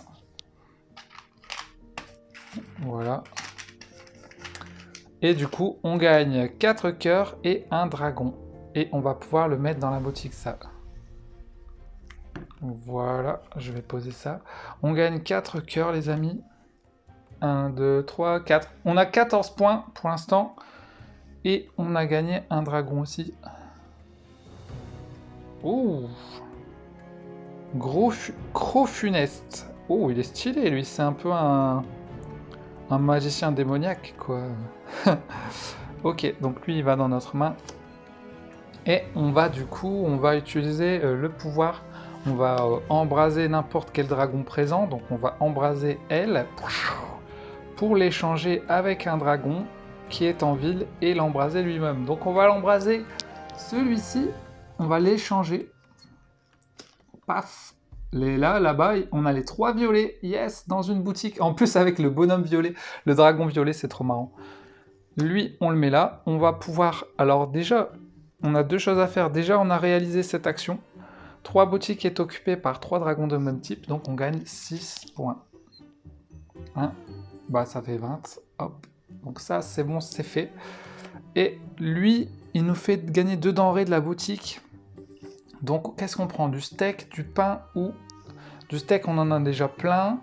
Voilà. Et du coup, on gagne 4 cœurs et un dragon. Et on va pouvoir le mettre dans la boutique, ça. Voilà, je vais poser ça. On gagne 4 cœurs, les amis. 1, 2, 3, 4. On a 14 points pour l'instant. Et on a gagné un dragon aussi. Ouh. Gros funeste. Oh, il est stylé, lui. C'est un peu un magicien démoniaque, quoi. Ok, donc lui, il va dans notre main. Et on va, du coup, on va utiliser le pouvoir. On va embraser n'importe quel dragon présent. Donc on va embraser elle pour l'échanger avec un dragon qui est en ville et l'embraser lui-même. Donc on va l'embraser celui-ci. On va l'échanger. Paf. Là-bas, on a les 3 violets. Yes, dans une boutique. En plus, avec le bonhomme violet, le dragon violet, c'est trop marrant. Lui, on le met là. On va pouvoir... Alors déjà, on a 2 choses à faire. Déjà, on a réalisé cette action. 3 boutiques est occupée par 3 dragons de même type. Donc, on gagne 6 points. 1. Bah, ça fait 20. Hop. Donc ça, c'est bon, c'est fait. Et lui, il nous fait gagner 2 denrées de la boutique. Donc, qu'est-ce qu'on prend? Du steak, du pain ou... Du steak, on en a déjà plein.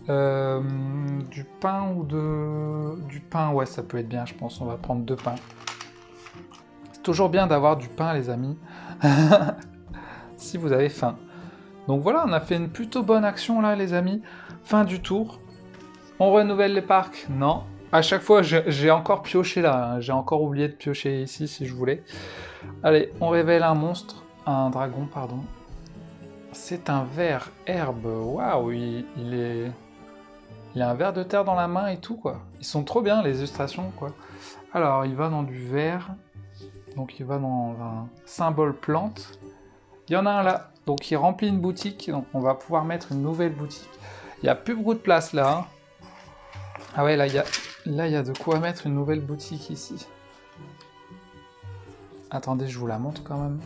Du pain ou de... Du pain, ouais, ça peut être bien, je pense. On va prendre 2 pains. C'est toujours bien d'avoir du pain, les amis. Si vous avez faim. Donc voilà, on a fait une plutôt bonne action, là, les amis. Fin du tour. On renouvelle les parcs? Non. À chaque fois, j'ai encore pioché là. Hein. J'ai encore oublié de piocher ici, si je voulais. Allez, on révèle un monstre. Un dragon, pardon. C'est un ver herbe. Waouh, il a un ver de terre dans la main et tout, quoi. Ils sont trop bien, les illustrations, quoi. Alors, il va dans du vert. Donc, il va dans un symbole plante. Il y en a un là. Donc, il remplit une boutique. Donc, on va pouvoir mettre une nouvelle boutique. Il n'y a plus beaucoup de place, là. Hein. Ah ouais, là, il y a de quoi mettre une nouvelle boutique, ici. Attendez, je vous la montre, quand même.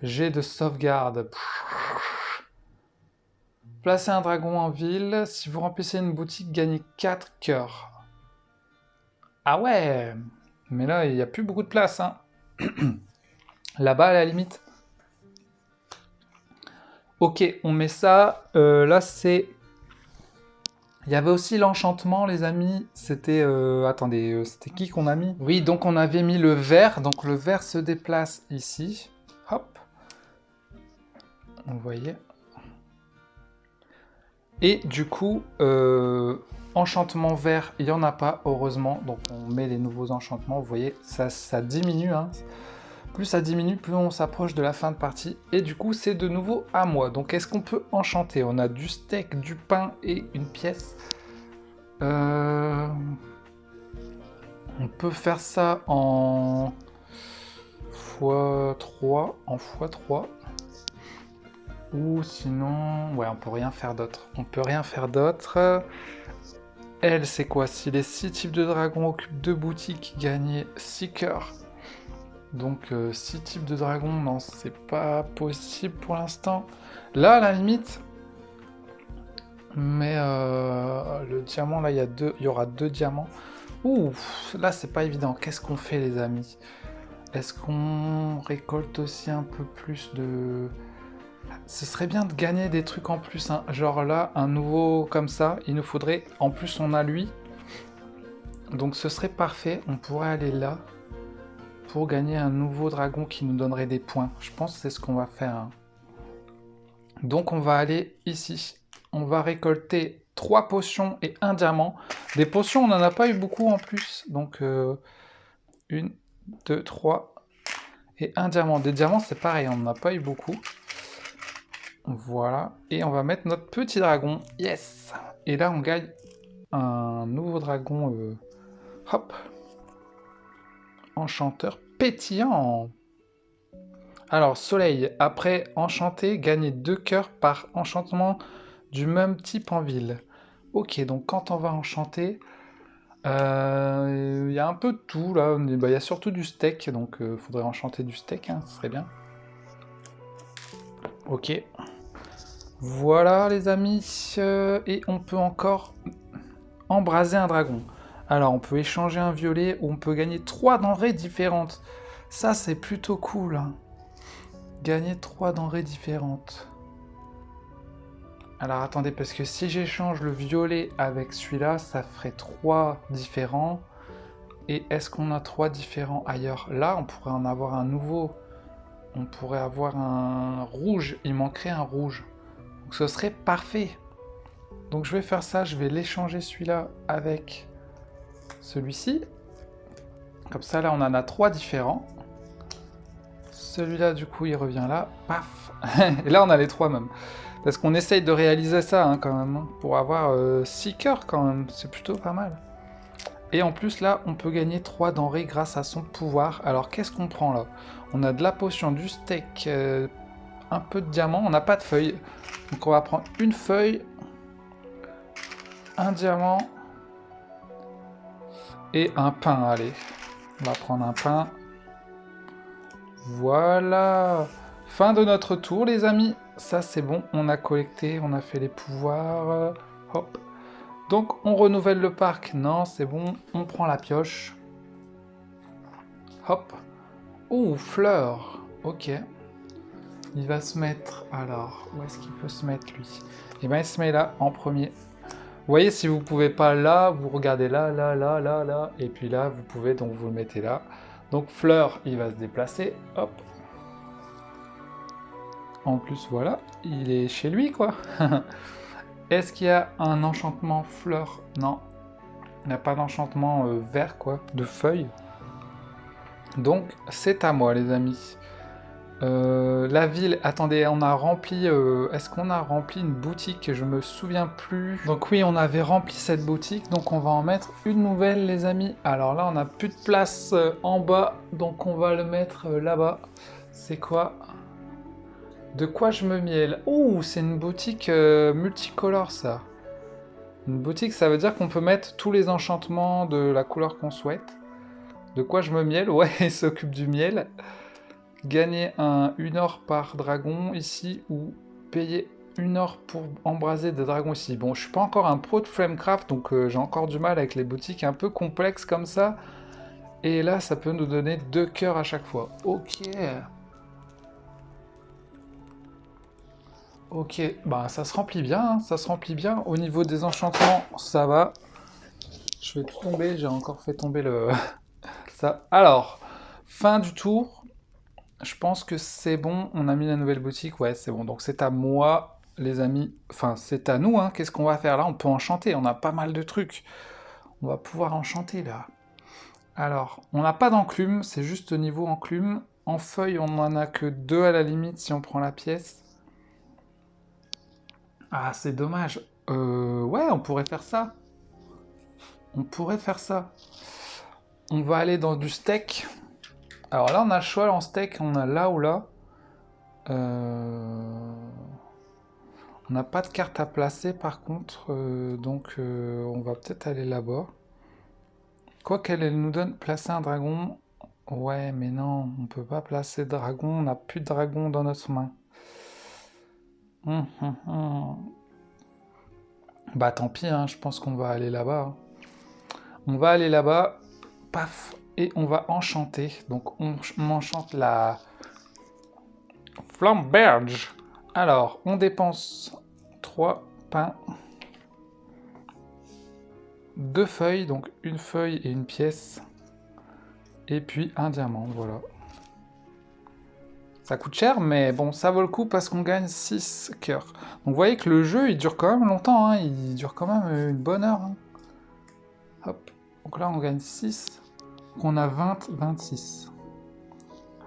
Jet de sauvegarde. Placez un dragon en ville. Si vous remplissez une boutique, gagnez 4 cœurs. Ah ouais. Mais là, il n'y a plus beaucoup de place. Hein. Là-bas, à la limite. Ok, on met ça. Là, c'est... Il y avait aussi l'enchantement, les amis. C'était... Attendez, c'était qui qu'on a mis? Oui, donc on avait mis le vert. Donc le vert se déplace ici. Hop. Vous voyez. Et du coup, enchantement vert, il n'y en a pas, heureusement. Donc on met les nouveaux enchantements. Vous voyez, ça diminue. Hein. Plus ça diminue, plus on s'approche de la fin de partie. Et du coup, c'est de nouveau à moi. Donc est-ce qu'on peut enchanter? On a du steak, du pain et une pièce. On peut faire ça en x3. En x3. Ou sinon... Ouais, on peut rien faire d'autre. On peut rien faire d'autre. Elle, c'est quoi? Si les 6 types de dragons occupent 2 boutiques, gagner 6 cœurs. Donc 6 types de dragons, non, c'est pas possible pour l'instant. Là, à la limite... Mais le diamant, là, il y aura 2 diamants. Ouh, là, c'est pas évident. Qu'est-ce qu'on fait, les amis? Est-ce qu'on récolte aussi un peu plus de... Ce serait bien de gagner des trucs en plus, hein. Genre là, un nouveau comme ça, il nous faudrait... En plus, on a lui. Donc ce serait parfait. On pourrait aller là pour gagner un nouveau dragon qui nous donnerait des points. Je pense que c'est ce qu'on va faire, hein. Donc on va aller ici. On va récolter 3 potions et 1 diamant. Des potions, on n'en a pas eu beaucoup en plus. Donc 1, 2, 3 et 1 diamant. Des diamants, c'est pareil, on n'en a pas eu beaucoup. Voilà. Et on va mettre notre petit dragon. Yes! Et là, on gagne un nouveau dragon. Hop! Enchanteur pétillant. Alors, soleil. Après enchanté, gagner 2 cœurs par enchantement du même type en ville. Ok, donc quand on va enchanter, il y a un peu de tout là. Il y a surtout du steak, donc il faudrait enchanter du steak, hein, ce serait bien. Ok. Voilà les amis, et on peut encore embraser un dragon. Alors on peut échanger un violet ou on peut gagner 3 denrées différentes. Ça c'est plutôt cool, hein. Gagner 3 denrées différentes. Alors attendez, parce que si j'échange le violet avec celui-là, ça ferait 3 différents. Et est-ce qu'on a 3 différents ailleurs? Là, on pourrait en avoir un nouveau. On pourrait avoir un rouge. Il manquerait un rouge. Donc ce serait parfait. Donc je vais faire ça, je vais l'échanger celui-là avec celui-ci. Comme ça, là, on en a 3 différents. Celui-là, du coup, il revient là. Paf. Et là, on a les 3 même. Parce qu'on essaye de réaliser ça, hein, quand même. Hein, pour avoir 6 cœurs, quand même. C'est plutôt pas mal. Et en plus, là, on peut gagner 3 denrées grâce à son pouvoir. Alors, qu'est-ce qu'on prend, là? On a de la potion, du steak, un peu de diamant. On n'a pas de feuilles. Donc, on va prendre une feuille, un diamant et un pain. Allez, on va prendre un pain. Voilà. Fin de notre tour, les amis. Ça, c'est bon. On a collecté, on a fait les pouvoirs. Hop. Donc, on renouvelle le parc. Non, c'est bon. On prend la pioche. Hop. Oh, fleur. Ok. Il va se mettre... Alors, où est-ce qu'il peut se mettre, lui? Eh bien, il se met là, en premier. Vous voyez, si vous pouvez pas là, vous regardez là, là, là, là, là. Et puis là, vous pouvez, donc vous le mettez là. Donc, fleur, il va se déplacer. Hop. En plus, voilà, il est chez lui, quoi. Est-ce qu'il y a un enchantement fleur? Non. Il n'y a pas d'enchantement vert, quoi, de feuilles. Donc, c'est à moi, les amis. La ville, attendez, on a rempli... Est-ce qu'on a rempli une boutique? Je me souviens plus. Donc oui, on avait rempli cette boutique, donc on va en mettre une nouvelle, les amis. Alors là, on n'a plus de place en bas, donc on va le mettre là-bas. C'est quoi? De quoi je me miele? Oh, c'est une boutique multicolore, ça. Une boutique, ça veut dire qu'on peut mettre tous les enchantements de la couleur qu'on souhaite. De quoi je me miele? Ouais, il s'occupe du miel. Gagner 1 or par dragon ici, ou payer 1 or pour embraser des dragons ici. Bon, je suis pas encore un pro de Flamecraft, donc j'ai encore du mal avec les boutiques un peu complexes comme ça. Et là, ça peut nous donner 2 cœurs à chaque fois. Ok. Ok, bah ça se remplit bien, hein, ça se remplit bien. Au niveau des enchantements, ça va. Je vais tomber, j'ai encore fait tomber le... ça. Alors, fin du tour. Je pense que c'est bon, on a mis la nouvelle boutique, ouais c'est bon, donc c'est à moi les amis, enfin c'est à nous, hein. Qu'est-ce qu'on va faire là? On peut enchanter, on a pas mal de trucs, on va pouvoir enchanter là. Alors, on n'a pas d'enclume, c'est juste au niveau enclume, en feuille on en a que 2 à la limite si on prend la pièce. Ah c'est dommage, ouais on pourrait faire ça, on pourrait faire ça. On va aller dans du steak. Alors là, on a le choix en steak, on a là ou là. On n'a pas de carte à placer par contre, donc on va peut-être aller là-bas. Quoi qu'elle nous donne placer un dragon. Ouais, mais non, on peut pas placer de dragon, on n'a plus de dragon dans notre main. Hum. Bah tant pis, hein, je pense qu'on va aller là-bas. On va aller là-bas, paf, et on va enchanter. Donc on enchante la Flamberge. Alors, on dépense 3 pains, 2 feuilles, donc une feuille et une pièce, et puis un diamant, voilà. Ça coûte cher, mais bon, ça vaut le coup parce qu'on gagne 6 cœurs. Donc vous voyez que le jeu, il dure quand même longtemps, hein, il dure quand même une bonne heure. Hein. Hop, donc là on gagne 6, donc on a 20, 26.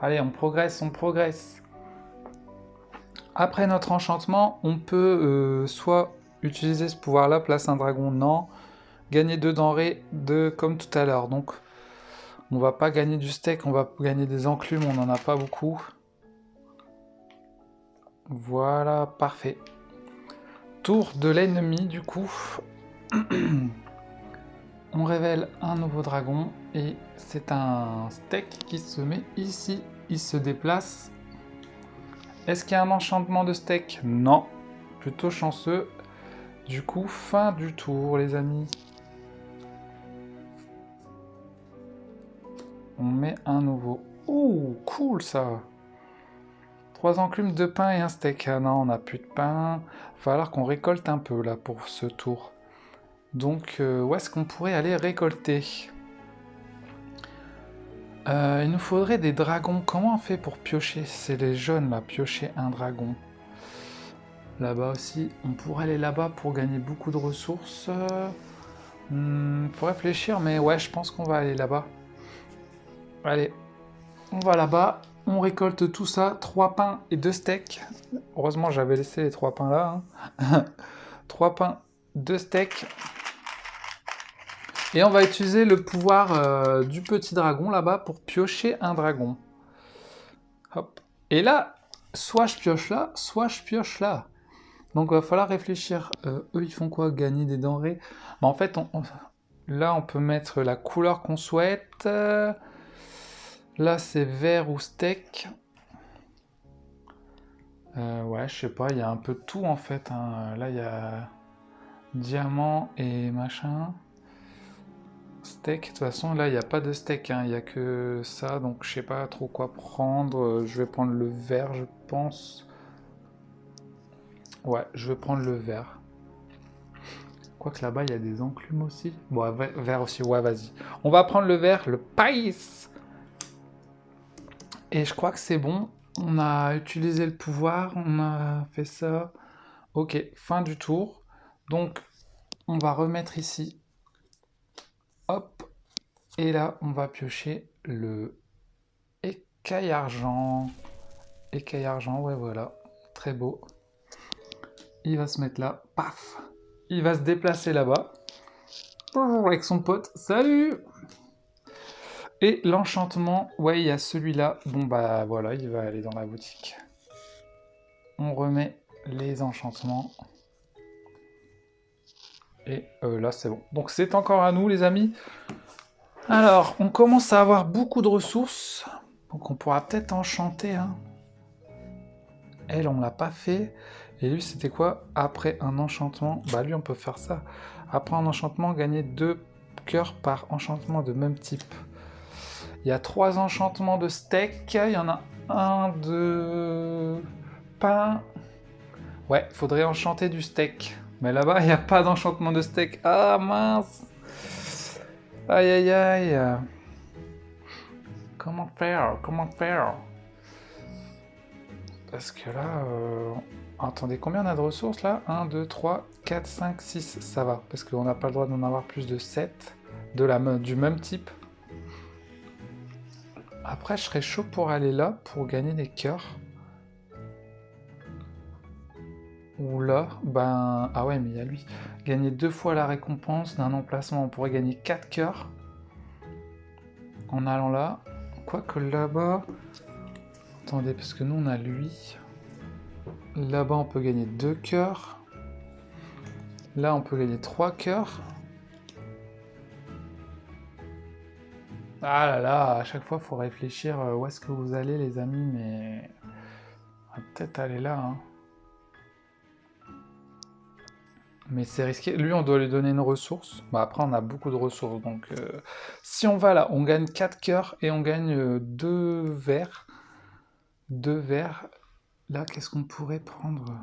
Allez, on progresse, on progresse. Après notre enchantement, on peut soit utiliser ce pouvoir-là, place un dragon, non. Gagner 2 denrées, comme tout à l'heure. Donc, on va pas gagner du steak, on va gagner des enclumes, on n'en a pas beaucoup. Voilà, parfait. Tour de l'ennemi, du coup. On révèle un nouveau dragon, et c'est un steak qui se met ici. Il se déplace. Est-ce qu'il y a un enchantement de steak? Non. Plutôt chanceux. Du coup, fin du tour, les amis. On met un nouveau. Ouh, cool ça! 3 enclumes, 2 pains et un steak. Ah non, on n'a plus de pain. Il va falloir qu'on récolte un peu là pour ce tour. Donc, où est-ce qu'on pourrait aller récolter? Il nous faudrait des dragons. Comment on fait pour piocher? C'est les jeunes là, piocher un dragon. Là-bas aussi, on pourrait aller là-bas pour gagner beaucoup de ressources. Faut réfléchir, mais ouais, je pense qu'on va aller là-bas. Allez, on va là-bas. On récolte tout ça, 3 pains et 2 steaks. Heureusement, j'avais laissé les 3 pains là. Hein. 3 pains, 2 steaks. Et on va utiliser le pouvoir du petit dragon là-bas pour piocher un dragon. Hop. Et là, soit je pioche là, soit je pioche là. Donc il va falloir réfléchir. Eux, ils font quoi? Gagner des denrées. Bah, en fait, là, on peut mettre la couleur qu'on souhaite. Là, c'est vert ou steak. Ouais, je sais pas, il y a un peu de tout en fait. Hein. Là, il y a diamant et machin. Steak, de toute façon, là, il n'y a pas de steak, hein. Il n'y a que ça, donc je sais pas trop quoi prendre. Je vais prendre le vert, je pense. Ouais, je vais prendre le vert. Quoique là-bas, il y a des enclumes aussi. Bon, vert aussi, ouais, vas-y. On va prendre le vert, le païs. Et je crois que c'est bon. On a utilisé le pouvoir, on a fait ça. Ok, fin du tour. Donc, on va remettre ici. Hop. Et là, on va piocher le écaille argent. Écaille argent, ouais, voilà. Très beau. Il va se mettre là. Paf. Il va se déplacer là-bas. Avec son pote. Salut! Et l'enchantement, ouais, il y a celui-là. Bon, bah voilà, il va aller dans la boutique. On remet les enchantements. Et là, c'est bon. Donc, c'est encore à nous, les amis. Alors, on commence à avoir beaucoup de ressources. Donc, on pourra peut-être enchanter. Hein. Elle, on l'a pas fait. Et lui, c'était quoi? Après un enchantement. Bah, lui, on peut faire ça. Après un enchantement, gagner 2 cœurs par enchantement de même type. Il y a 3 enchantements de steak. Il y en a un de pain. Ouais, faudrait enchanter du steak. Mais là-bas, il n'y a pas d'enchantement de steak. Ah mince! Aïe aïe aïe! Comment faire? Comment faire? Parce que là... Attendez, combien on a de ressources là? 1, 2, 3, 4, 5, 6. Ça va, parce qu'on n'a pas le droit d'en avoir plus de 7 du même type. Après, je serais chaud pour aller là, pour gagner des cœurs. Ou là, ben... Ah ouais, mais il y a lui. Gagner 2 fois la récompense d'un emplacement. On pourrait gagner 4 cœurs. En allant là. Quoique là-bas... Attendez, parce que nous, on a lui. Là-bas, on peut gagner 2 cœurs. Là, on peut gagner 3 cœurs. Ah là là, à chaque fois, il faut réfléchir où est-ce que vous allez, les amis, mais... On va peut-être aller là, hein. Mais c'est risqué. Lui, on doit lui donner une ressource. Bah, après, on a beaucoup de ressources, donc... Si on va là, on gagne 4 cœurs et on gagne 2 verres. 2 verres. Là, qu'est-ce qu'on pourrait prendre?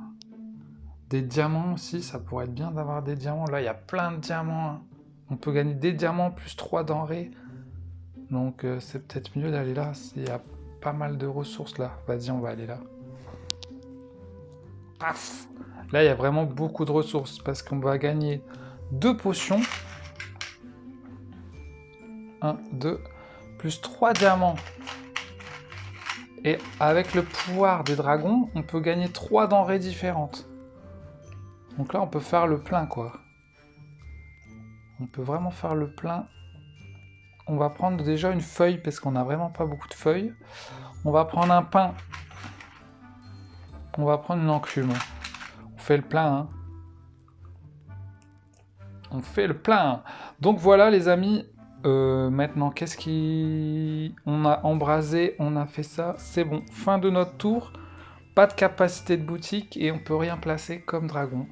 Des diamants aussi, ça pourrait être bien d'avoir des diamants. Là, il y a plein de diamants, hein. On peut gagner des diamants plus 3 denrées. Donc, c'est peut-être mieux d'aller là. Il y a pas mal de ressources là. Vas-y, on va aller là. Paf! Là, il y a vraiment beaucoup de ressources parce qu'on va gagner 2 potions. 1, 2, plus 3 diamants. Et avec le pouvoir des dragons, on peut gagner 3 denrées différentes. Donc là, on peut faire le plein, quoi. On peut vraiment faire le plein. On va prendre déjà une feuille, parce qu'on n'a vraiment pas beaucoup de feuilles. On va prendre un pain. On va prendre une enclume. On fait le plein, hein. On fait le plein. Donc voilà, les amis. Maintenant, qu'est-ce qui... On a embrasé, on a fait ça. C'est bon. Fin de notre tour. Pas de capacité de boutique et on peut rien placer comme dragon.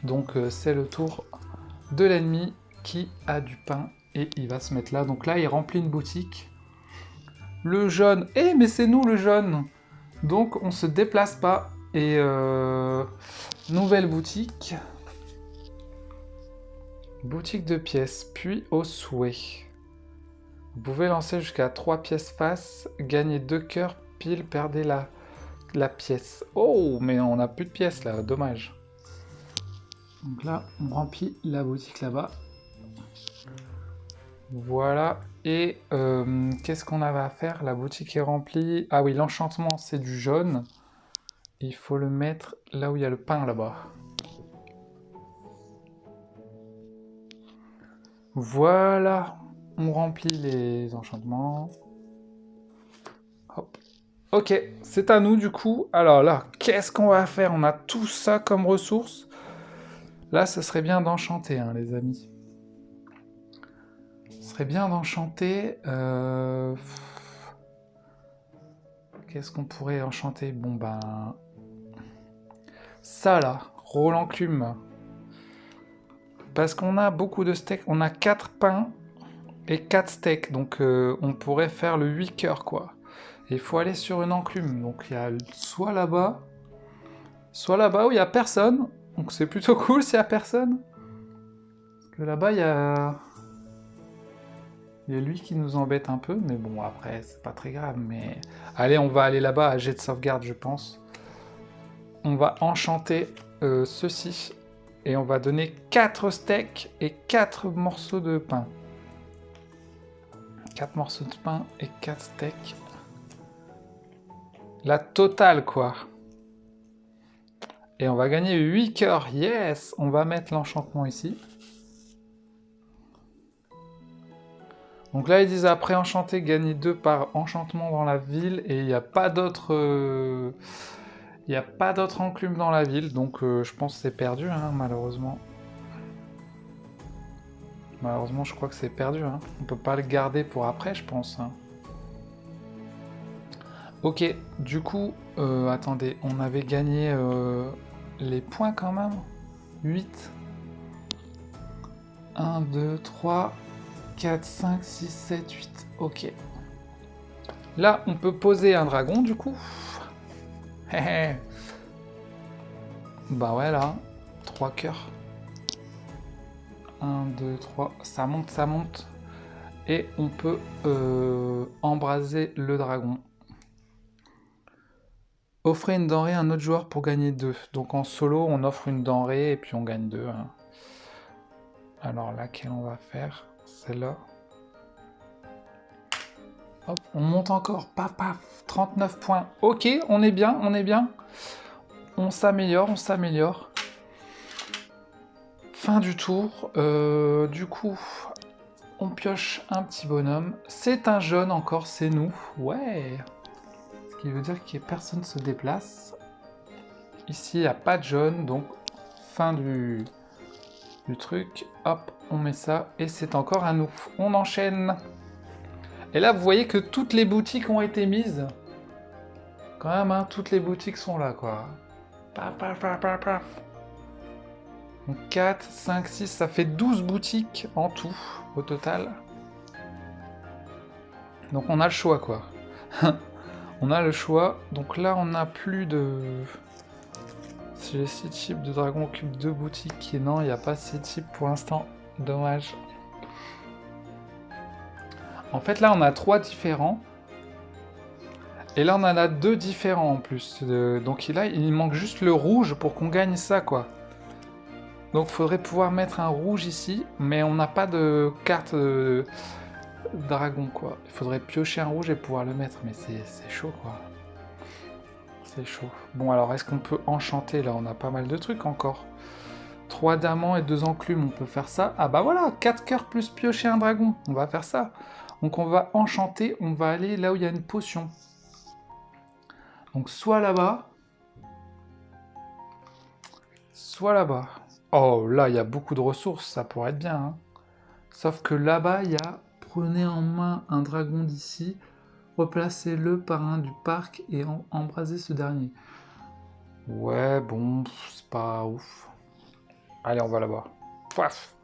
Donc c'est le tour de l'ennemi qui a du pain et il va se mettre là. Donc là, il remplit une boutique. Le jaune... Eh, mais c'est nous le jaune! Donc on se déplace pas. Et nouvelle boutique. Boutique de pièces, puis au souhait. Vous pouvez lancer jusqu'à 3 pièces face, gagner 2 cœurs, pile, perdez la pièce. Oh, mais on n'a plus de pièces là, dommage. Donc là, on remplit la boutique là-bas. Voilà. Et qu'est-ce qu'on avait à faire? La boutique est remplie. Ah oui, l'enchantement, c'est du jaune. Il faut le mettre là où il y a le pain là-bas. Voilà. On remplit les enchantements. Hop. Ok, c'est à nous du coup. Alors là, qu'est-ce qu'on va faire? On a tout ça comme ressources. Là, ce serait bien d'enchanter, hein, les amis. Ce serait bien d'enchanter. Qu'est-ce qu'on pourrait enchanter? Bon, ben... Ça, là. Rôle enclume. Parce qu'on a beaucoup de steaks. On a 4 pains et 4 steaks. Donc, on pourrait faire le 8 cœurs, quoi. Et il faut aller sur une enclume. Donc, il y a soit là-bas où il n'y a personne. Donc, c'est plutôt cool s'il n'y a personne. Parce que là-bas, il y a lui qui nous embête un peu. Mais bon, après, c'est pas très grave. Mais allez, on va aller là-bas à jet de sauvegarde, je pense. On va enchanter ceci. Et on va donner 4 steaks et 4 morceaux de pain. 4 morceaux de pain et 4 steaks. La totale, quoi. Et on va gagner 8 cœurs. Yes! On va mettre l'enchantement ici. Donc là, ils disent après enchanter, gagner 2 par enchantement dans la ville. Et il n'y a pas d'autres... Il n'y a pas d'autres enclumes dans la ville. Donc je pense que c'est perdu, hein, malheureusement. Malheureusement, je crois que c'est perdu. Hein. On peut pas le garder pour après, je pense. Hein. Ok, du coup, attendez, on avait gagné les points quand même. 8. 1, 2, 3, 4, 5, 6, 7, 8. Ok. Là, on peut poser un dragon, du coup. Bah ouais, là. 3 cœurs. 1, 2, 3. Ça monte, ça monte. Et on peut embraser le dragon. Offrez une denrée à un autre joueur pour gagner 2. Donc en solo, on offre une denrée et puis on gagne 2. Hein. Alors laquelle on va faire? Celle-là. Hop, on monte encore. Paf, paf. 39 points. Ok, on est bien, on est bien. On s'améliore, on s'améliore. Fin du tour. Du coup, on pioche un petit bonhomme. C'est un jaune encore, c'est nous. Ouais. Ce qui veut dire que personne ne se déplace. Ici, il n'y a pas de jaune, donc fin du truc. Hop, on met ça, et c'est encore à nous. On enchaîne. Et là, vous voyez que toutes les boutiques ont été mises. Quand même, hein, toutes les boutiques sont là, quoi. Paf, paf, paf, paf, paf. Donc 4, 5, 6, ça fait 12 boutiques en tout, au total. Donc on a le choix, quoi. On a le choix. Donc là, on n'a plus de... Si les 6 types de dragons occupent 2 boutiques, et non, il n'y a pas 6 types pour l'instant. Dommage. En fait, là, on a 3 différents. Et là, on en a 2 différents en plus. Donc là, il manque juste le rouge pour qu'on gagne ça, quoi. Donc, il faudrait pouvoir mettre un rouge ici, mais on n'a pas de carte dragon, quoi. Il faudrait piocher un rouge et pouvoir le mettre, mais c'est chaud, quoi. C'est chaud. Bon, alors, est-ce qu'on peut enchanter, là? On a pas mal de trucs encore. 3 diamants et 2 enclumes, on peut faire ça. Ah bah voilà, 4 cœurs plus piocher un dragon. On va faire ça. Donc, on va enchanter, on va aller là où il y a une potion. Donc, soit là-bas, soit là-bas. Oh, là, il y a beaucoup de ressources, ça pourrait être bien. Hein. Sauf que là-bas, il y a... Prenez en main un dragon d'ici, replacez-le par un du parc et embrasez ce dernier. Ouais, bon, c'est pas ouf. Allez, on va là-bas. Paf.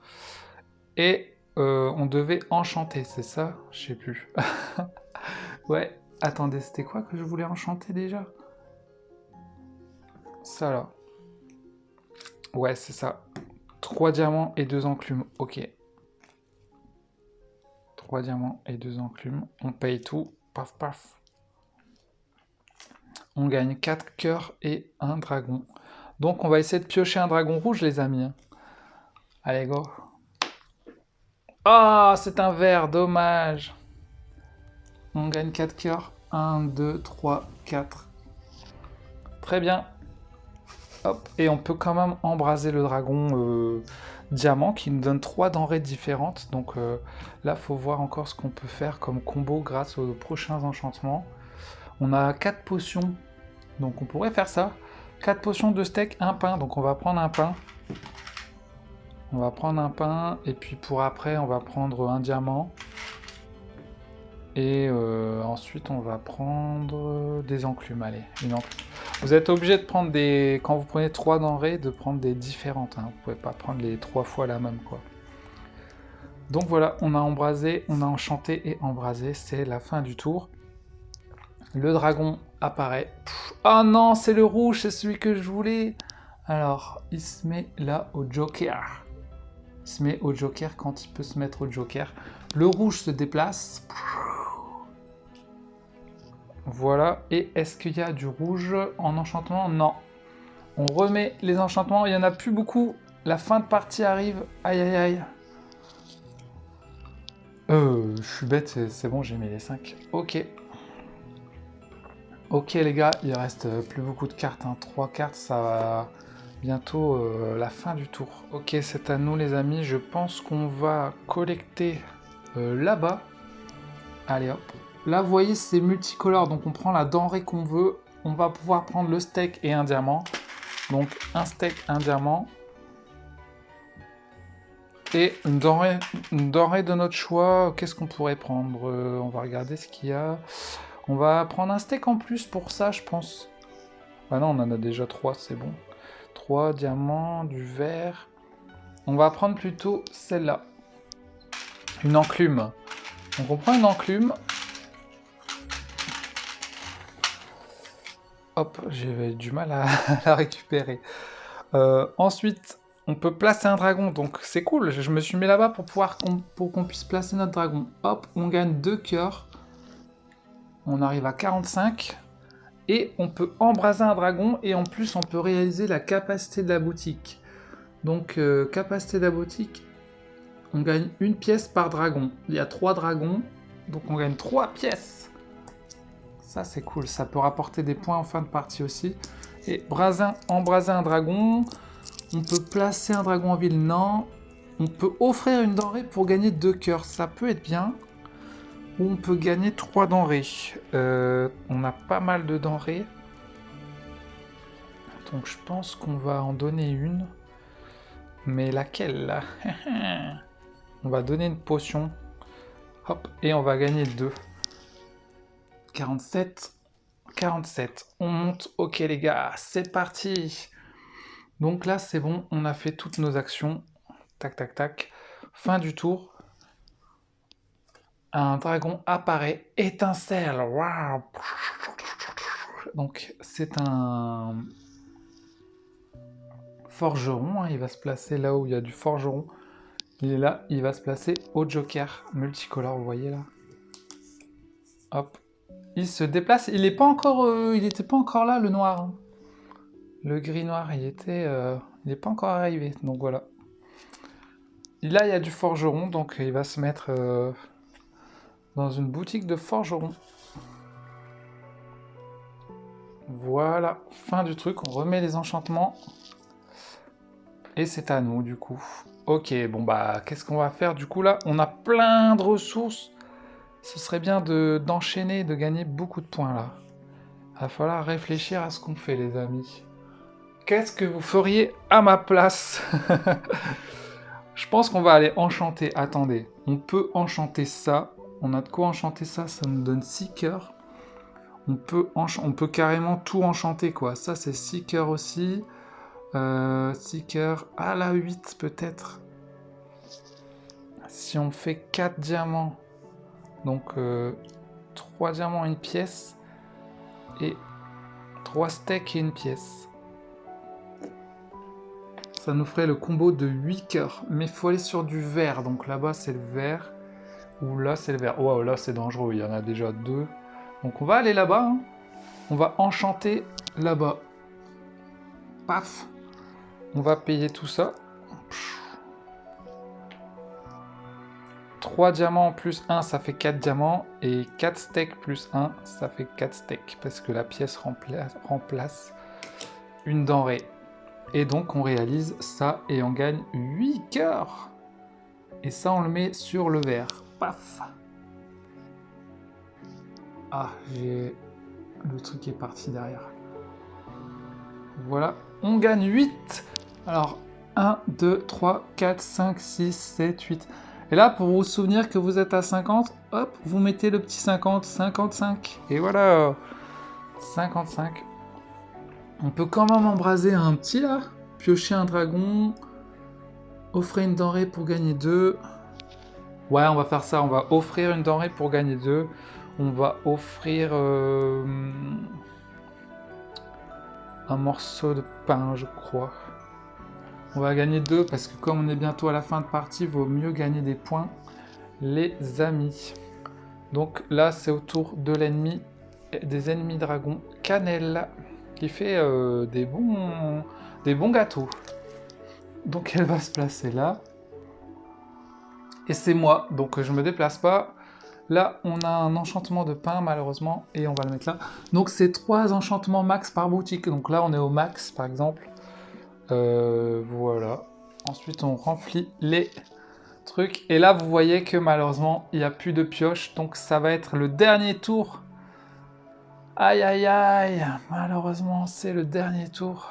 Et on devait enchanter, c'est ça? Je sais plus. Ouais, attendez, c'était quoi que je voulais enchanter déjà? Ça là. Ouais, c'est ça. 3 diamants et 2 enclumes. Ok. 3 diamants et 2 enclumes. On paye tout. Paf, paf. On gagne 4 cœurs et un dragon. Donc, on va essayer de piocher un dragon rouge, les amis. Allez, go. Ah, c'est un vert. Dommage. On gagne 4 cœurs. 1, 2, 3, 4. Très bien. Hop, et on peut quand même embraser le dragon diamant qui nous donne 3 denrées différentes. Donc là, il faut voir encore ce qu'on peut faire comme combo grâce aux prochains enchantements. On a 4 potions, donc on pourrait faire ça. 4 potions de steak, un pain, donc on va prendre un pain. On va prendre un pain, et puis pour après, on va prendre un diamant. Et ensuite, on va prendre des enclumes. Allez, une enclume. Vous êtes obligé de prendre des... Quand vous prenez 3 denrées, de prendre des différentes. Hein. Vous pouvez pas prendre les 3 fois la même, quoi. Donc voilà, on a embrasé, on a enchanté et embrasé. C'est la fin du tour. Le dragon apparaît. Oh non, c'est le rouge, c'est celui que je voulais. Alors, il se met là au joker. Il se met au joker quand il peut se mettre au joker. Le rouge se déplace. Voilà, et est-ce qu'il y a du rouge en enchantement? Non. On remet les enchantements, il n'y en a plus beaucoup. La fin de partie arrive. Aïe aïe aïe. Je suis bête, c'est bon, j'ai mis les 5. Ok. Ok les gars, il reste plus beaucoup de cartes. Hein. 3 cartes, ça va bientôt la fin du tour. Ok, c'est à nous les amis. Je pense qu'on va collecter là-bas. Allez hop. Là, vous voyez, c'est multicolore, donc on prend la denrée qu'on veut. On va pouvoir prendre le steak et un diamant. Donc, un steak, un diamant. Et une denrée de notre choix. Qu'est-ce qu'on pourrait prendre? On va regarder ce qu'il y a. On va prendre un steak en plus pour ça, je pense. Ah non, on en a déjà 3, c'est bon. 3 diamants, du vert. On va prendre plutôt celle-là. Une enclume. Donc, on prend une enclume. Hop, j'ai du mal à la récupérer. Ensuite, on peut placer un dragon, donc c'est cool. Je me suis mis là-bas pour qu'on puisse placer notre dragon. Hop, on gagne 2 cœurs. On arrive à 45. Et on peut embraser un dragon, et en plus, on peut réaliser la capacité de la boutique. Donc, capacité de la boutique, on gagne 1 pièce par dragon. Il y a 3 dragons, donc on gagne 3 pièces. Ça, c'est cool. Ça peut rapporter des points en fin de partie aussi. Et embraser un dragon. On peut placer un dragon en ville. Non. On peut offrir une denrée pour gagner 2 cœurs. Ça peut être bien. Ou on peut gagner 3 denrées. On a pas mal de denrées. Donc je pense qu'on va en donner une. Mais laquelle là? On va donner une potion. Hop, et on va gagner 2. 47. 47. On monte. Ok les gars, c'est parti. Donc là c'est bon, on a fait toutes nos actions. Tac tac tac. Fin du tour. Un dragon apparaît, étincelle. Waouh. Donc c'est un forgeron, hein. Il va se placer là où il y a du forgeron. Il est là, il va se placer au joker multicolore, vous voyez là. Hop. Il se déplace, il n'est pas encore, il n'était pas encore là le noir. Hein. Le gris noir, il n'est pas encore arrivé, donc voilà. Là, il y a du forgeron, donc il va se mettre dans une boutique de forgeron. Voilà, fin du truc, on remet les enchantements. Et c'est à nous, du coup. Ok, bon bah, qu'est-ce qu'on va faire du coup là? On a plein de ressources. Ce serait bien d'enchaîner, de gagner beaucoup de points là. Il va falloir réfléchir à ce qu'on fait, les amis. Qu'est-ce que vous feriez à ma place? Je pense qu'on va aller enchanter. Attendez, on peut enchanter ça. On a de quoi enchanter ça, ça nous donne 6 cœurs. On peut carrément tout enchanter, quoi. Ça, c'est 6 cœurs aussi. 6 cœurs. Ah, la 8, peut-être. Si on fait 4 diamants. Donc, 3 diamants, une pièce. Et 3 steaks et une pièce. Ça nous ferait le combo de 8 cœurs. Mais il faut aller sur du vert. Donc là-bas, c'est le vert. Ou là, c'est le vert. Wow, là, c'est dangereux. Il y en a déjà 2. Donc on va aller là-bas. Hein. On va enchanter là-bas. Paf. On va payer tout ça. 3 diamants plus 1, ça fait 4 diamants. Et 4 steaks plus 1, ça fait 4 steaks. Parce que la pièce remplace une denrée. Et donc on réalise ça et on gagne 8 cœurs. Et ça on le met sur le vert. Paf. Ah, j'ai... Le truc est parti derrière. Voilà, on gagne 8. Alors, 1, 2, 3, 4, 5, 6, 7, 8. Et là, pour vous souvenir que vous êtes à 50, hop, vous mettez le petit 50, 55. Et voilà, 55. On peut quand même embraser un petit là. Piocher un dragon. Offrir une denrée pour gagner 2. Ouais, on va faire ça. On va offrir une denrée pour gagner 2. On va offrir un morceau de pain, je crois. On va gagner 2 parce que comme on est bientôt à la fin de partie, il vaut mieux gagner des points, les amis. Donc là, c'est au tour de l'ennemi, des ennemis dragons. Cannelle, qui fait des bons gâteaux. Donc elle va se placer là. Et c'est moi, donc je me déplace pas. Là, on a un enchantement de pain, malheureusement, et on va le mettre là. Donc, c'est 3 enchantements max par boutique. Donc là, on est au max, par exemple. Voilà. Ensuite, on remplit les trucs. Et là, vous voyez que, malheureusement, il n'y a plus de pioche. Donc, ça va être le dernier tour. Aïe, aïe, aïe. Malheureusement, c'est le dernier tour.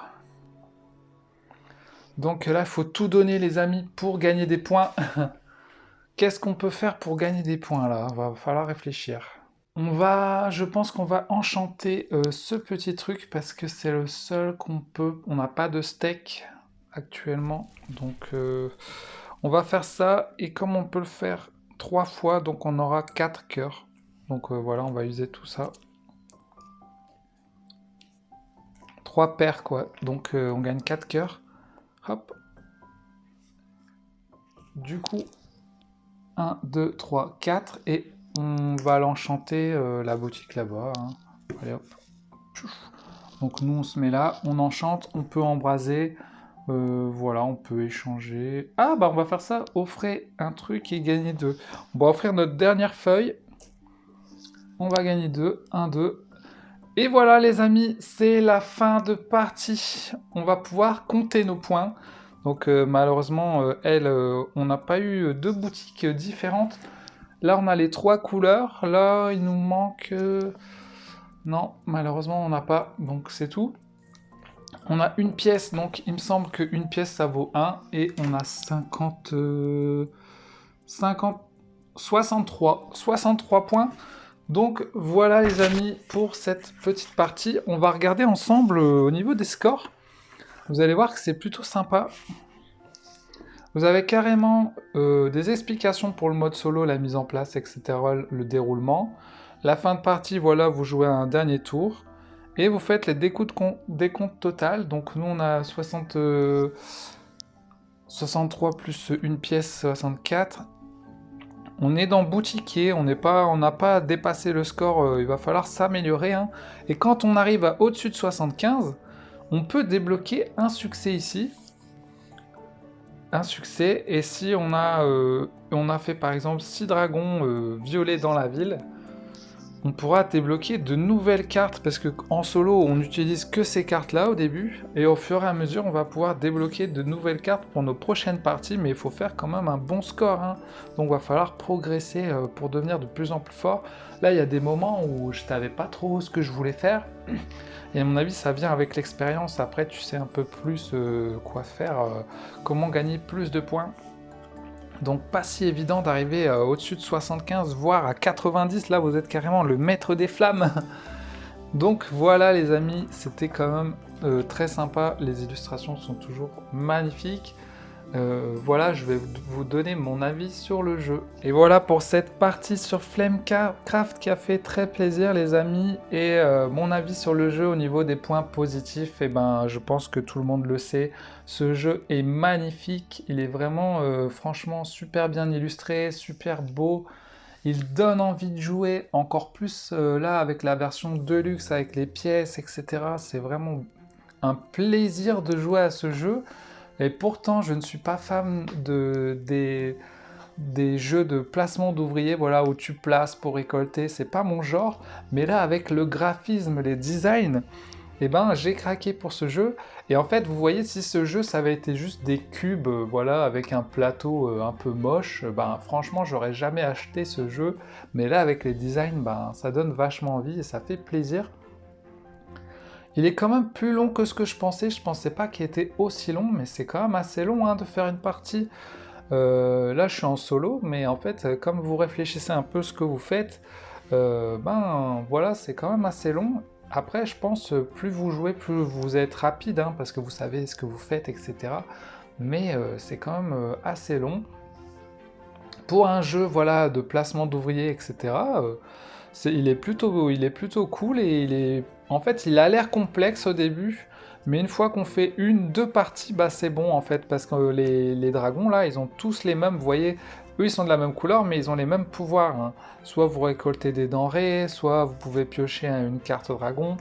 Donc là, il faut tout donner, les amis, pour gagner des points. Qu'est-ce qu'on peut faire pour gagner des points là? Va falloir réfléchir. Je pense qu'on va enchanter ce petit truc parce que c'est le seul qu'on peut. On n'a pas de steak actuellement, donc on va faire ça. Et comme on peut le faire 3 fois, donc on aura 4 cœurs. Donc voilà, on va user tout ça. 3 paires quoi, donc on gagne 4 cœurs. Hop. Du coup, 1, 2, 3, 4 et on va l'enchanter la boutique là-bas. Hein. Allez hop. Donc nous on se met là, on enchante, on peut embraser. Voilà, on peut échanger. Ah bah on va faire ça, offrir un truc et gagner 2. On va offrir notre dernière feuille. On va gagner 2, 1, 2. Et voilà les amis, c'est la fin de partie. On va pouvoir compter nos points. Donc malheureusement, on n'a pas eu 2 boutiques différentes. Là, on a les 3 couleurs. Là, il nous manque... Non, malheureusement, on n'a pas. Donc c'est tout. On a une pièce, donc il me semble qu'une pièce ça vaut 1, et on a 63 points. Donc voilà les amis pour cette petite partie. On va regarder ensemble au niveau des scores. Vous allez voir que c'est plutôt sympa. Vous avez carrément des explications pour le mode solo, la mise en place, etc., le déroulement. La fin de partie, voilà, vous jouez à un dernier tour. Et vous faites les décomptes total. Donc nous on a 63 plus une pièce, 64. On est dans boutiquier, on n'a pas dépassé le score, il va falloir s'améliorer. Hein. Et quand on arrive à au-dessus de 75, on peut débloquer un succès ici. Un succès, et si on a fait par exemple 6 dragons violets dans la ville, on pourra débloquer de nouvelles cartes, parce que en solo on n'utilise que ces cartes là au début, et au fur et à mesure on va pouvoir débloquer de nouvelles cartes pour nos prochaines parties, mais il faut faire quand même un bon score, hein. Donc il va falloir progresser pour devenir de plus en plus fort. Là il y a des moments où je savais pas trop ce que je voulais faire, et à mon avis ça vient avec l'expérience, après tu sais un peu plus quoi faire, comment gagner plus de points. Donc pas si évident d'arriver au-dessus de 75, voire à 90, là vous êtes carrément le maître des flammes. Donc voilà les amis, c'était quand même très sympa, les illustrations sont toujours magnifiques. Voilà, je vais vous donner mon avis sur le jeu. Et voilà pour cette partie sur Flamecraft qui a fait très plaisir les amis. Et mon avis sur le jeu au niveau des points positifs, et ben je pense que tout le monde le sait. Ce jeu est magnifique, il est vraiment franchement super bien illustré, super beau. Il donne envie de jouer encore plus là avec la version Deluxe, avec les pièces, etc. C'est vraiment un plaisir de jouer à ce jeu. Et pourtant, je ne suis pas fan des jeux de placement d'ouvriers, voilà, où tu places pour récolter, c'est pas mon genre. Mais là, avec le graphisme, les designs, eh ben, j'ai craqué pour ce jeu. Et en fait, vous voyez, si ce jeu, ça avait été juste des cubes, voilà, avec un plateau un peu moche, ben, franchement, j'aurais jamais acheté ce jeu. Mais là, avec les designs, ben, ça donne vachement envie et ça fait plaisir. Il est quand même plus long que ce que je pensais pas qu'il était aussi long, mais c'est quand même assez long hein, de faire une partie. Là je suis en solo, mais en fait comme vous réfléchissez un peu ce que vous faites, ben voilà c'est quand même assez long. Après je pense plus vous jouez, plus vous êtes rapide, hein, parce que vous savez ce que vous faites, etc. Mais c'est quand même assez long. Pour un jeu voilà, de placement d'ouvriers, etc., il est plutôt cool et en fait, il a l'air complexe au début, mais une fois qu'on fait deux parties, bah c'est bon en fait, parce que les dragons là, ils ont tous les mêmes, vous voyez, eux ils sont de la même couleur, mais ils ont les mêmes pouvoirs. Hein. Soit vous récoltez des denrées, soit vous pouvez piocher une carte dragon.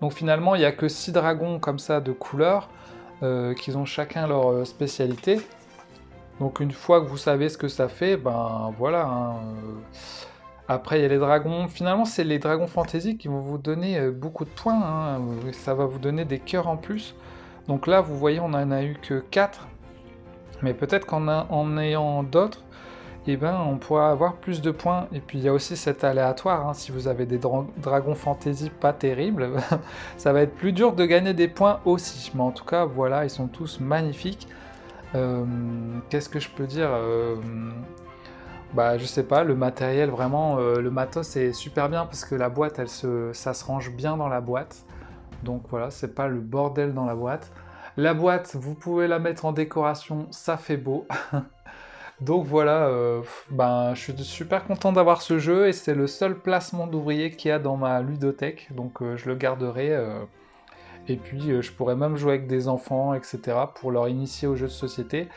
Donc finalement, il n'y a que 6 dragons comme ça de couleurs, qui ont chacun leur spécialité. Donc une fois que vous savez ce que ça fait, ben voilà. Hein, après, il y a les dragons. Finalement, c'est les dragons fantasy qui vont vous donner beaucoup de points. Hein. Ça va vous donner des cœurs en plus. Donc là, vous voyez, on n'en a eu que 4. Mais peut-être qu'en ayant d'autres, eh ben, on pourra avoir plus de points. Et puis, il y a aussi cet aléatoire. Hein. Si vous avez des dragons fantasy pas terribles, ça va être plus dur de gagner des points aussi. Mais en tout cas, voilà, ils sont tous magnifiques. Qu'est-ce que je peux dire Bah je sais pas, le matériel vraiment, le matos est super bien parce que la boîte, ça se range bien dans la boîte. Donc voilà, c'est pas le bordel dans la boîte. La boîte, vous pouvez la mettre en décoration, ça fait beau. Donc voilà, ben, je suis super content d'avoir ce jeu et c'est le seul placement d'ouvrier qu'il y a dans ma ludothèque. Donc je le garderai. Et puis je pourrais même jouer avec des enfants, etc. pour leur initier au jeu de société.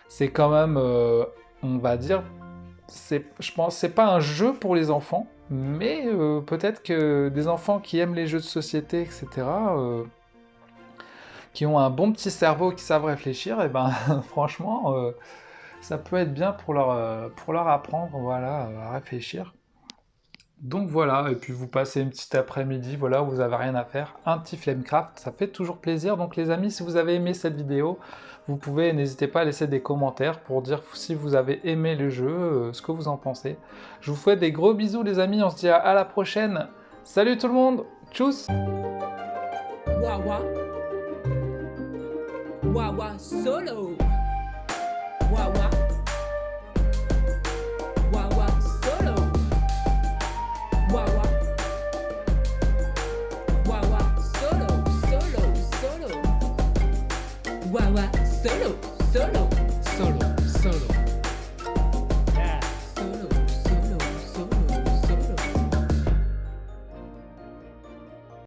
C'est quand même, on va dire, je pense c'est pas un jeu pour les enfants, mais peut-être que des enfants qui aiment les jeux de société, etc., qui ont un bon petit cerveau, qui savent réfléchir, et ben franchement, ça peut être bien pour leur apprendre, voilà, à réfléchir. Donc voilà, et puis vous passez une petite après-midi, voilà, où vous avez rien à faire, un petit Flamecraft, ça fait toujours plaisir. Donc les amis, si vous avez aimé cette vidéo, vous pouvez, n'hésitez pas à laisser des commentaires pour dire si vous avez aimé le jeu, ce que vous en pensez. Je vous fais des gros bisous les amis, on se dit à la prochaine. Salut tout le monde, tchuss. Wawa. Wawa solo. Wawa. Wawa solo. Wawa. Wawa solo, solo, solo. Wawa solo, solo. Solo, solo.